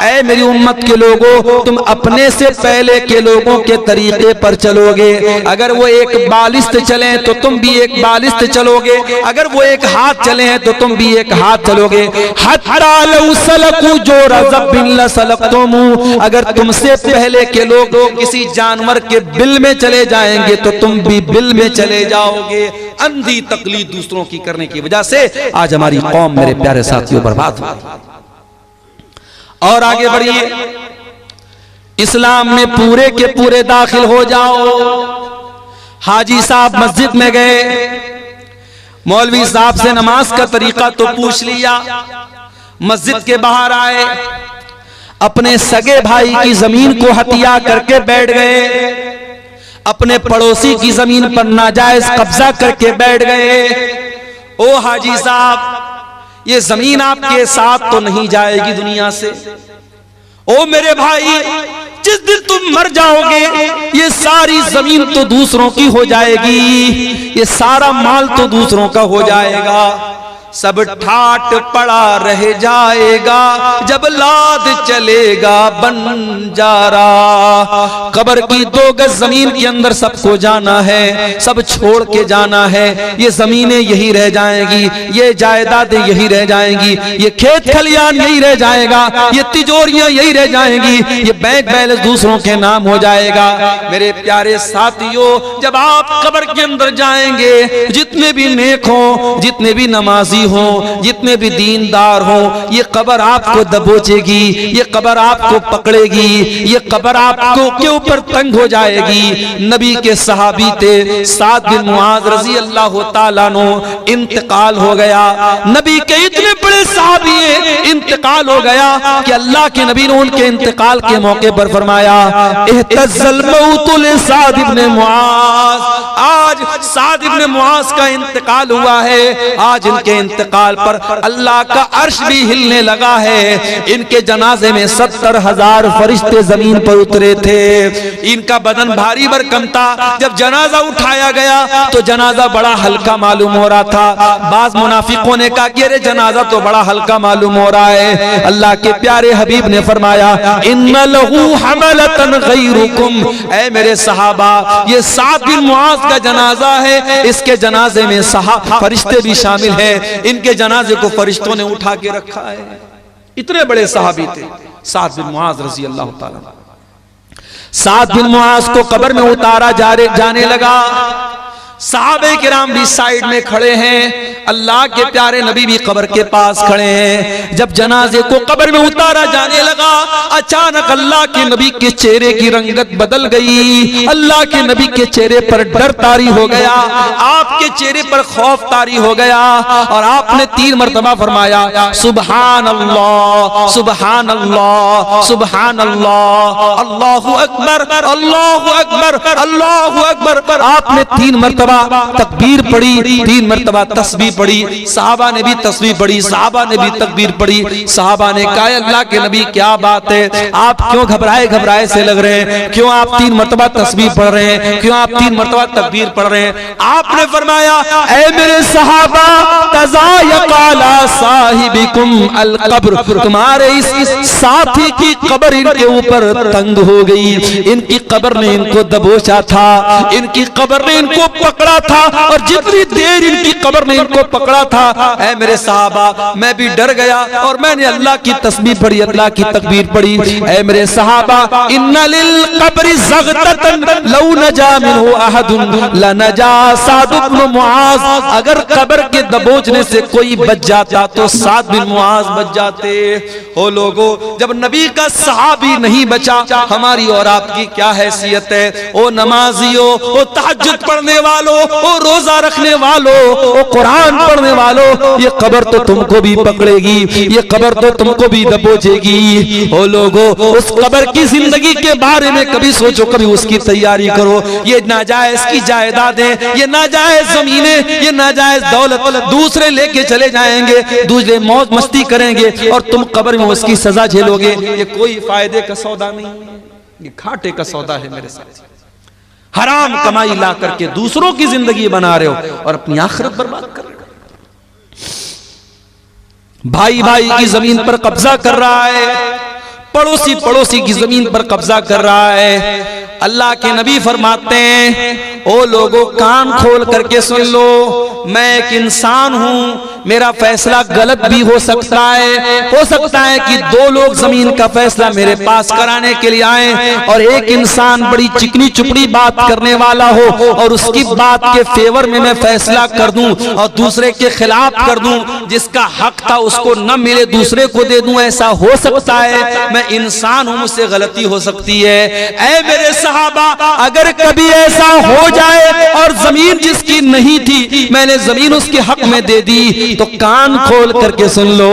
A: ऐ मेरी उम्मत के लोगों, तुम अपने से पहले के लोगों के तरीके पर चलो चलोगे, अगर वो एक बालिस्त चले तो तुम भी एक बालिस्त चलोगे, अगर वो एक हाथ चले हैं तो तुम भी एक हाथ चलोगे। हत्ता लौ सलकू जोरज़ब बिन लसलकतुमू, अगर तुमसे पहले के लोग किसी जानवर के बिल में चले जाएंगे तो तुम भी बिल में चले जाओगे। अंधी तकलीद दूसरों की करने की वजह से आज हमारी कौम मेरे प्यारे साथियों बर्बाद हो गई। और आगे बढ़िए, इस्लाम में पूरे के पूरे दाखिल हो जाओ। हाजी साहब मस्जिद में गए, मौलवी साहब से नमाज का तरीका तो पूछ लिया, मस्जिद के बाहर आए, अपने सगे भाई की जमीन को हत्या करके बैठ गए, अपने पड़ोसी की जमीन पर नाजायज कब्जा करके बैठ गए। ओ हाजी साहब, ये जमीन आपके साथ तो नहीं जाएगी दुनिया से। ओ मेरे भाई, जिस दिन तुम मर जाओगे ये सारी जमीन तो दूसरों की हो जाएगी, ये सारा माल तो दूसरों का हो जाएगा, सब ठाट पड़ा रह जाएगा जब लाद चलेगा बंजारा। कब्र की 2 गज जमीन के अंदर सबको जाना है, सब छोड़ के जाना है। ये जमीनें यही रह जाएंगी, ये जायदादें यही रह जाएंगी, ये खेत खलियान यही रह जाएगा, ये तिजोरियां यही रह जाएंगी, ये बैंक बैलेंस दूसरों के नाम हो जाएगा। मेरे प्यारे साथियों, जब आप कब्र के अंदर जाएंगे, जितने भी नेक हो, जितने भी नमाजी हो, जितने भी दीनदार हो, ये कब्र आपको दबोचेगी, ये कब्र आपको पकड़ेगी, ये कब्र आपको के ऊपर तंग हो जाएगी। नबी के सहाबी थे साद बिन मुआज रजी अल्लाह तआला अन्हु, इंतकाल हो गया। नबी के इतने बड़े सहाबी इंतकाल हो गया कि अल्लाह के नबी ने उनके इंतकाल के मौके पर फरमाया, इhtazal मौत लिसाद इब्न मुआज। आज साद इब्न मुआज का इंतकाल हुआ है, आज इनके इंतकाल पर अल्लाह का अर्श भी हिलने लगा है। इनके जनाजे में 70,000 फरिश्ते जमीन पर उतरे थे। इनका बदन भारी भरकम था। जब जनाजा उठाया गया तो जनाजा बड़ा हल्का मालूम हो रहा था। बाज मुनाफिकों ने कहा कि अरे जनाजा तो बड़ा हल्का मालूम हो रहा है। अल्लाह के प्यारे हबीब ने फरमाया, इन्ना लहू हमलतन गैरुकुम, ऐ मेरे सहाबा, ये साद बिन मुआज का जनाजा है, इसके जनाजे में फरिश्ते भी शामिल है। इनके जनाजे को फरिश्तों ने उठा के रखा है। इतने बड़े सहाबी थे साद बिन मुआज रजी अल्लाह तआला। साद बिन मुआज को कब्र में उतारा जाने लगा। सहाबे किराम भी साइड में खड़े हैं, अल्लाह के प्यारे नबी भी कब्र के पास खड़े हैं। जब जनाजे को कब्र में उतारा जाने लगा, अचानक अल्लाह के नबी के चेहरे की रंगत बदल गई। अल्लाह के नबी के चेहरे पर डर तारी हो गया, आपके चेहरे पर खौफ तारी हो गया और आपने 3 मरतबा फरमाया, सुबहान अल्लाह, सुबहान अल्लाह, सुबहान अल्लाह, अल्लाहु अकबर, अल्लाहु अकबर, अल्लाहु अकबर। आपने 3 मरतबा तकबीर पढ़ी, 3 मरतबा तस्बीह पढ़ी। सहाबा ने भी तस्बीह पढ़ी, सहाबा ने भी तकबीर पढ़ी। सहाबा ने कहा, अल्लाह के नबी क्या बात है, आप क्यों घबराए से लग रहे हैं, क्यों आप 3 मरतबा तस्बीह पढ़ रहे हैं, क्यों आप 3 मरतबा तकबीर पढ़ रहे हैं। आपने फरमाया, ऐ मेरे सहाबा, तज़ायक़ाला साहिबिकुम अल कब्र, तुम्हारे इस साथी की कब्र इनके ऊपर तंग हो गई। इनकी कब्र ने इनको दबोचा था, इनकी कब्र ने इनको पकड़ा था और जितनी देर इनकी कब्र ने इनको पकड़ा था, ऐ मेरे सहाबा, मैं भी डर गया और मैंने अल्लाह की तस्बीह पढ़ी, अल्लाह की तकबीर पढ़ी। ऐ मेरे सहाबा, इन्ना लिल कब्रि ज़ग़ततन लौ नजा मिन्हु अहदुन लनजा साद इब्न मुआज। अगर कब्र के दबोचने से कोई बच जाता तो साद बिन मुआज बच जाते। हो लोगो, जब नबी का सहाबी नहीं बचा, हमारी और आपकी क्या हैसियत है। ओ नमाजियों, ओ तहज्जुद पढ़ने वालों, ओ रोजा रखने वालों, ओ कुरान पढ़ने वालों, ये कब्र तो तुमको भी पकड़ेगी, ये कब्र तो तुमको भी दबोचेगी। ओ लोगो, उस कब्र की जिंदगी के बारे में कभी सोचो, कभी उसकी तैयारी करो। ये नाजायज की जायदादें, ये नाजायज जमीनें, ये नाजायज दौलत दूसरे लेके चले जाएंगे, दूसरे मौज मस्ती करेंगे और तुम कब्र में उसकी सजा झेलोगे। ये कोई फायदे का सौदा नहीं, ये घाटे का सौदा है मेरे साथ। हराम कमाई ला करके दूसरों की जिंदगी बना रहे हो और अपनी आखिरत बर्बाद कर रहे हो। भाई भाई की जमीन पर कब्जा कर रहा है, पड़ोसी पड़ोसी की जमीन पर कब्जा कर रहा है। अल्लाह के नबी फरमाते हैं, ओ लोगों कान खोल करके सुन लो, मैं एक इंसान हूं, मेरा फैसला गलत भी हो सकता है कि दो लोग जमीन का फैसला मेरे पास कराने के लिए आए और एक इंसान बड़ी चिकनी चुपड़ी बात करने वाला हो और उसकी बात के फेवर में मैं फैसला कर दूं और दूसरे के खिलाफ कर दूं, जिसका हक था उसको न मिले दूसरे को दे दूं, ऐसा हो सकता है। मैं इंसान हूं, मुझसे गलती हो सकती है। ऐ मेरे सहाबा, अगर कभी ऐसा हो जाए और जमीन जिसकी नहीं थी मैंने जमीन उसके हक में दे दी, तो कान खोल करके सुन लो,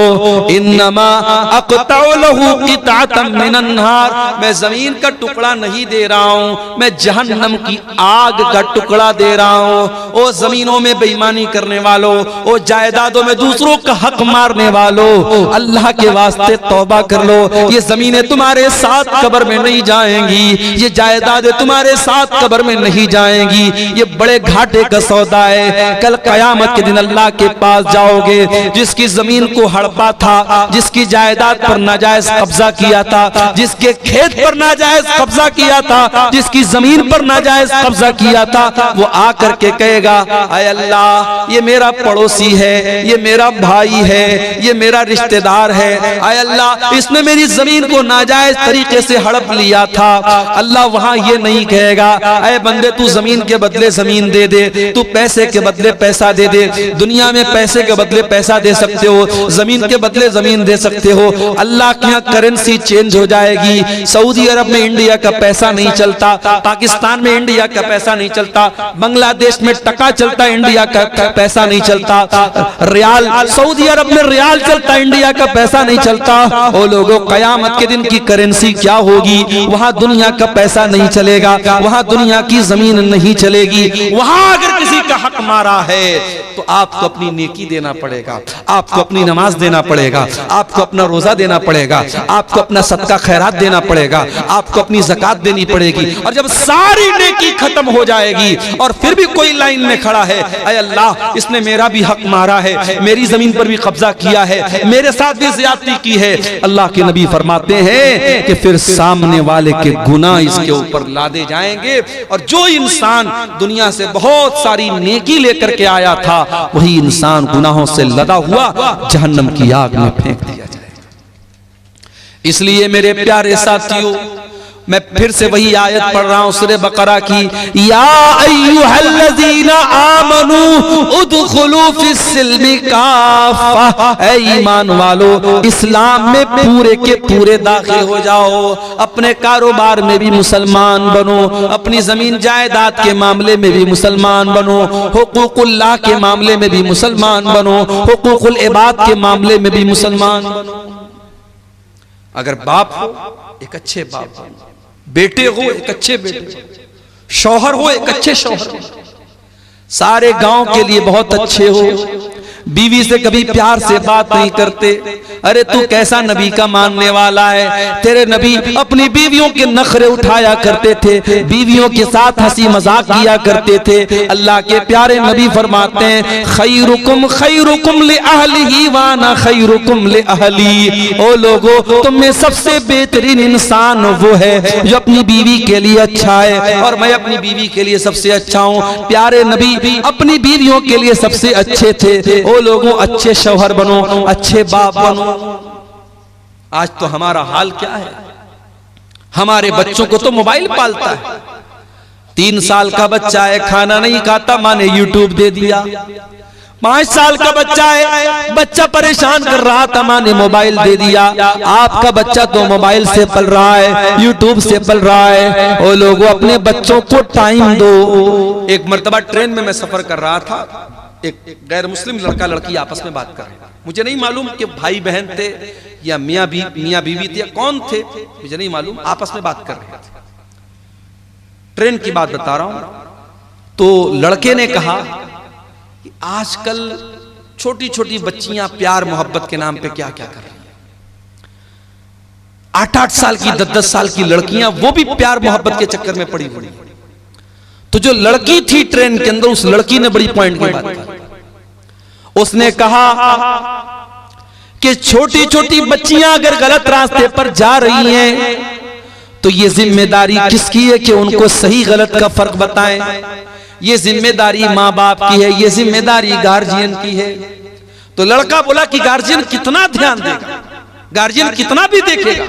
A: इन्नमा अक़तउ लहू क़िताअतम मिनन नार, मैं जमीन का टुकड़ा नहीं दे रहा हूं, मैं जहन्नम की आग का टुकड़ा दे रहा हूं। ओ जमीनों में बेईमानी करने वालों, ओ जायदादों में दूसरों का हक मारने वालों, अल्लाह के वास्ते तौबा कर लो। ये जमीनें तुम्हारे साथ कब्र में नहीं जाएंगी, ये जायदादें तुम्हारे साथ कब्र में नहीं जाएंगी, ये बड़े घाटे का सौदा है। कल कयामत के दिन अल्लाह के पास जाओगे, जिसकी जमीन को हड़पा था, जिसकी जायदाद पर नाजायज कब्जा किया था, जिसके खेत पर नाजायज कब्जा किया था, जिसकी जमीन पर नाजायज कब्जा किया था, वो आकर के कहेगा, आय अल्लाह ये मेरा पड़ोसी है, ये मेरा भाई है, ये मेरा रिश्तेदार है, आय अल्लाह इसने मेरी जमीन को नाजायज तरीके से हड़प लिया था। अल्लाह वहां ये नहीं कहेगा, अय बंदे तू जमीन के बदले जमीन दे दे, तू पैसे के बदले पैसा दे दे। दुनिया में पैसे के बदले पैसा दे सकते हो, जमीन के बदले जमीन दे सकते हो। अल्लाह के यहाँ करेंसी चेंज हो जाएगी। सऊदी अरब में इंडिया का पैसा नहीं चलता, पाकिस्तान में इंडिया का पैसा नहीं चलता, बांग्लादेश में टका चलता, इंडिया का पैसा नहीं चलता, रियाल सऊदी अरब में रियाल चलता, इंडिया का पैसा नहीं चलता। ओ लोगों, कयामत के दिन की करेंसी क्या होगी? वहां दुनिया का पैसा नहीं चलेगा, वहां दुनिया की जमीन नहीं चलेगी। वहां अगर किसी का हक मारा है तो आपको अपनी नेकी देना पड़ेगा, आपको अपनी नमाज देना पड़ेगा, आपको अपना रोजा देना पड़ेगा, आपको अपना सदका खैरात देना पड़ेगा, आपको अपनी ज़कात देनी पड़ेगी। और जब सारी नेकी खत्म हो जाएगी और फिर भी कोई लाइन में खड़ा है, अय अल्लाह इसने मेरा भी हक मारा है, मेरी जमीन पर भी कब्जा किया है, मेरे साथ भी ज्यादती की है, अल्लाह के नबी फरमाते हैं कि फिर सामने वाले के गुनाह इसके ऊपर लादे जाएंगे और जो इंसान दुनिया से बहुत सारी नेकी लेकर के आया था, वही इंसान गुनाहों से लदा हुआ जहन्नम की आग में फेंक दिया जाएगा। इसलिए मेरे प्यारे साथियों, मैं फिर से वही आयत पढ़ रहा हूं सूरह बकरा की, या अय्युहल्लज़ीना आमनू उदखुलू फिस्सिल्मि काफ़ा, ऐ ईमान वालो इस्लाम में पूरे के पूरे दाखिल हो जाओ। अपने कारोबार में भी मुसलमान बनो, अपनी जमीन जायदाद के मामले में भी मुसलमान बनो, हुकूकुल्लाह के मामले में भी मुसलमान बनो, हुकूकुल इबाद के मामले में भी मुसलमान बनो। अगर बाप हो एक अच्छे बाप बनो, बेटे हो एक अच्छे बेटे, शौहर हो एक अच्छे शौहर, सारे गांव के लिए बहुत अच्छे हो। बीवी से कभी प्यार से बात नहीं करते, अरे तू कैसा नबी का मानने वाला है? तेरे नबी अपनी बीवियों के नखरे उठाया करते थे, बीवियों के साथ हंसी मजाक किया करते थे। अल्लाह के प्यारे नबी फरमाते हैं, खैरुकुम खैरुकुम li ahlihi व अना खैरुकुम li ahली। ओ लोगों, तुम में सबसे बेहतरीन इंसान वो है जो अपनी बीवी के लिए अच्छा है और मैं अपनी बीवी के लिए सबसे अच्छा हूँ। प्यारे नबी अपनी बीवियों के लिए सबसे अच्छे थे। ओ लोगों, अच्छे शौहर बनो, अच्छे बाप बनो। आज तो हमारा हाल क्या है? हमारे बच्चों को तो मोबाइल पालता है। 3 साल का बच्चा है, खाना नहीं खाता, माँ ने यूट्यूब दे दिया। 5 साल का बच्चा है, बच्चा परेशान कर रहा था, माँ ने मोबाइल दे दिया। आपका बच्चा तो मोबाइल से पल रहा है, यूट्यूब से पल रहा है। ओ लोगों, अपने बच्चों को टाइम दो। एक मर्तबा ट्रेन में मैं सफर कर रहा था, एक गैर मुस्लिम लड़का लड़की आपस में बात कर रहे हैं। मुझे नहीं मालूम कि भाई बहन थे या मियाँ बीवी थे या कौन थे, मुझे नहीं मालूम, आपस में बात कर रहे थे। ट्रेन की बात बता रहा हूं। तो लड़के ने कहा कि आजकल छोटी छोटी बच्चियां प्यार मोहब्बत के नाम पे क्या क्या कर रही हैं। 8-8 साल की 10-10 साल की लड़कियां, वो भी प्यार मोहब्बत के चक्कर में पड़ी हुई। तो जो लड़की थी ट्रेन के अंदर, उस लड़की ने बड़ी पॉइंट की बात की। उसने कहा कि छोटी छोटी बच्चियां अगर गलत रास्ते पर जा रही हैं तो ये जिम्मेदारी किसकी है कि उनको सही गलत का फर्क बताएं। ये जिम्मेदारी माँ बाप की है, ये जिम्मेदारी गार्जियन की है। तो लड़का बोला कि गार्जियन कितना ध्यान देगा, गार्जियन कितना भी देखेगा।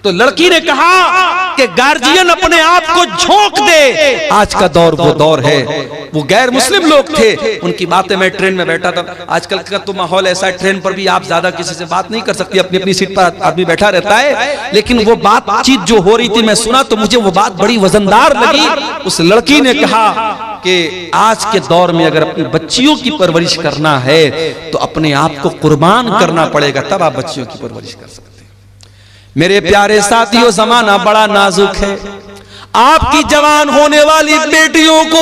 A: तो लड़की ने कहा कि गार्जियन अपने आप को झोंक दे। आज का दौर वो दौर है, वो गैर मुस्लिम लोग थे, उनकी बातें, मैं ट्रेन में बैठा था, आजकल का तो माहौल ऐसा है, ट्रेन पर भी आप ज्यादा किसी से बात नहीं कर सकती, अपनी अपनी सीट पर आदमी बैठा रहता है। लेकिन वो बातचीत जो हो रही थी मैं सुना तो मुझे वो बात बड़ी वजनदार लगी। उस लड़की ने कहा कि आज के दौर में अगर अपनी बच्चियों की परवरिश करना है तो अपने आप को कुर्बान करना पड़ेगा, तब आप बच्चियों की परवरिश कर सकते हैं। मेरे प्यारे साथियों, जमाना बड़ा नाजुक है। आपकी जवान होने वाली बेटियों को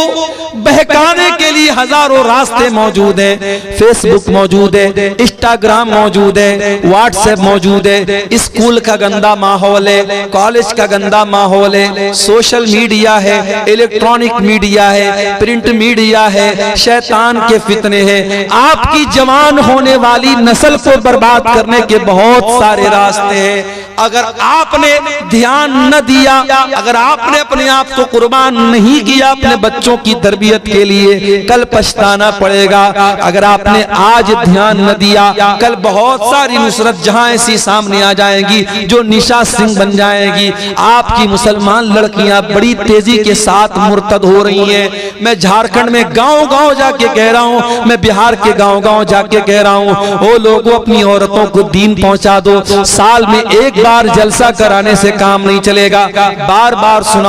A: बहकाने के लिए हजारों रास्ते मौजूद हैं। फेसबुक मौजूद है, इंस्टाग्राम मौजूद है, व्हाट्सएप मौजूद है, स्कूल का गंदा माहौल है, कॉलेज का गंदा माहौल है, सोशल मीडिया है, इलेक्ट्रॉनिक मीडिया है, प्रिंट मीडिया है, शैतान के फितने हैं। आपकी जवान होने वाली नस्ल को बर्बाद करने के बहुत सारे रास्ते हैं। अगर आपने ध्यान न दिया, अगर आपने अपने आप को कुर्बान नहीं किया अपने बच्चों की तरबियत के लिए, कल पछताना पड़ेगा। अगर आपने आज ध्यान न दिया, कल बहुत सारी नुसरत जहां ऐसी सामने आ जाएंगी जो निशा सिंह बन जाएगी। आपकी मुसलमान लड़कियां बड़ी तेजी के साथ मुर्तद हो रही हैं। मैं झारखंड में गांव-गांव जाके कह रहा हूं, मैं बिहार के गांव-गांव जाके कह रहा हूं, ओ लोगों अपनी औरतों को दीन पहुंचा दो। साल में एक बार जलसा कराने से काम नहीं चलेगा। बार बार सुनाओ,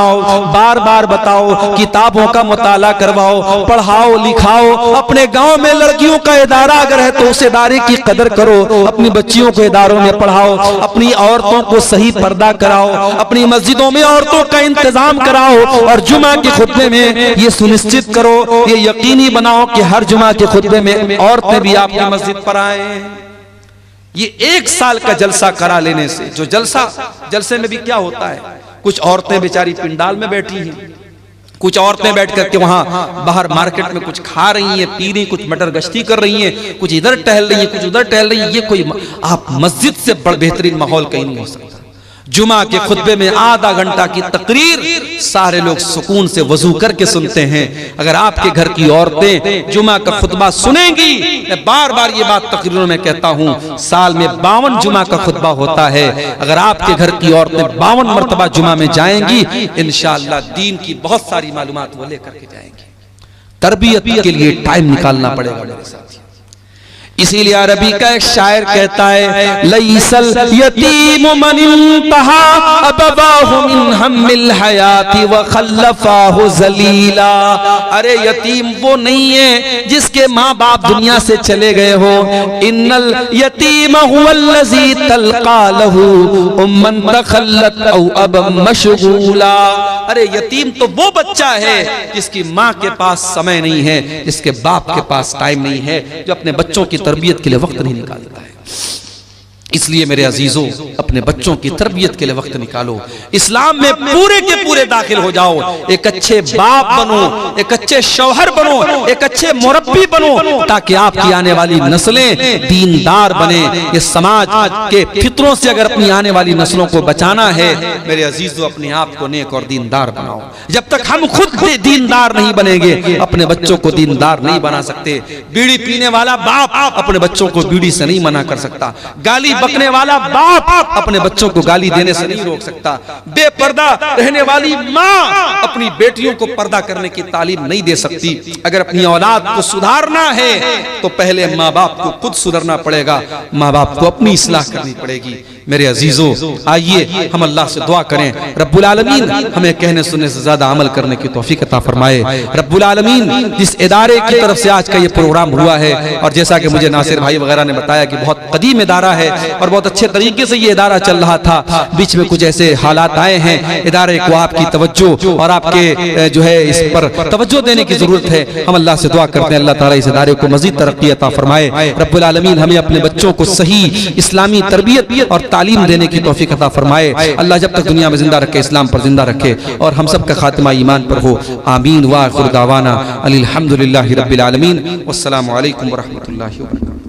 A: बार बार बताओ, किताबों का मुताला करवाओ, पढ़ाओ लिखाओ। अपने गांव में लड़कियों का इदारा अगर है तो उस इदारे की कदर करो। अपनी बच्चियों को इदारों में पढ़ाओ, अपनी औरतों को सही पर्दा कराओ, अपनी मस्जिदों में औरतों का इंतजाम कराओ और जुमा के खुतबे में ये सुनिश्चित करो, ये यकीनी बनाओ कि हर जुमा के खुतबे में औरतें भी आपकी मस्जिद पर आए। ये एक साल का जलसा करा लेने से, जो जलसे में भी क्या होता है, कुछ औरतें बेचारी पिंडाल में बैठी हैं, कुछ औरतें बैठ करके वहां बाहर मार्केट में कुछ खा रही हैं, पी रही, कुछ मटर गश्ती कर रही हैं, कुछ इधर टहल रही हैं, कुछ उधर टहल रही हैं। ये कोई आप मस्जिद से बड़ा बेहतरीन माहौल कहीं नहीं हो सकता। जुमा के खुतबे में आधा घंटा की तकरीर, सारे लोग सुकून से वजू करके सुनते हैं। अगर आपके घर की औरतें जुमा का खुतबा सुनेंगी, मैं बार बार ये बात तकरीरों में कहता हूं, साल में 52 जुमा का खुतबा होता है। अगर आपके घर की औरतें 52 मरतबा जुमा में जाएंगी, इंशाअल्लाह दीन की बहुत सारी मालूमात वो लेकर के जाएंगी। तरबियत के लिए टाइम निकालना पड़ेगा मेरे साथ। इसीलिए अरबी का एक शायर कहता है, लईसल यतीम मन इंतहा अबवाहु मिन हम्मिल हयाती व खल्लफाहु जलीला। अरे यतीम वो नहीं है जिसके माँ बाप दुनिया से चले गए हो। इन्नल यतीम हुवल्लज़ी तल्का लहू उम्मन तखल्लत औ अबम मशगूला। अरे यतीम तो वो बच्चा है जिसकी माँ के पास समय नहीं है, जिसके बाप के पास टाइम नहीं है, जो अपने बच्चों की तरबियत के लिए वक्त नहीं निकालता है। इसलिए मेरे अजीजों, अपने बच्चों की तरबियत के लिए वक्त निकालो। इस्लाम में पूरे के पूरे दाखिल हो जाओ। एक अच्छे बाप बनो, एक अच्छे शौहर बनो, एक अच्छे मुरब्बी बनो, ताकि आपकी आने वाली नस्लें दीनदार बने। ये समाज के फितरों से अगर अपनी आने वाली नस्लों को बचाना है, मेरे अजीजों, अपने आप को नेक और दीनदार बनाओ। जब तक हम खुद दीनदार नहीं बनेंगे, अपने बच्चों को दीनदार नहीं बना सकते। बीड़ी पीने वाला बाप अपने बच्चों को बीड़ी से नहीं मना कर सकता। गाली बकने वाला बाप अपने बच्चों को गाली देने से नहीं रोक सकता। बेपर्दा रहने वाली माँ अपनी बेटियों को पर्दा करने की तालीम नहीं दे सकती। अगर अपनी औलाद को सुधारना है तो पहले माँ बाप को खुद सुधरना पड़ेगा, माँ बाप को अपनी इस्लाह करनी पड़ेगी। मेरे अजीजों, आइए हम अल्लाह से दुआ करें, रब्बुल आलमीन हमें कहने सुनने से ज्यादा अमल करने की तौफीक अता फरमाए। रब्बुल आलमीन जिस इदारे की तरफ से आज का ये प्रोग्राम हुआ है, और जैसा कि मुझे नासिर भाई वगैरह ने बताया कि बहुत कदीम इदारा है और बहुत अच्छे तरीके से ये इदारा चल रहा था, बीच में कुछ ऐसे हालात आए हैं, इदारे को आपकी तवज्जो और आपके जो है इस पर तवज्जो देने की जरूरत है। हम अल्लाह से दुआ करते हैं, अल्लाह ताला इस इदारे को मजीद तरक्की अता फरमाए। रब्बुल आलमीन हमें अपने बच्चों को सही इस्लामी तरबियत और तालीम देने की तौफीक अता फरमाए। अल्लाह जब तक दुनिया में जिंदा रखे, इस्लाम पर जिंदा रखे और हम सब का खातिमा ईमान पर हो। आमीन व आखिर दावाना अनिल हम्दुलिल्लाहि रब्बिल आलमीन। वस्सलामु अलैकुम व रहमतुल्लाहि व बरकातुहू।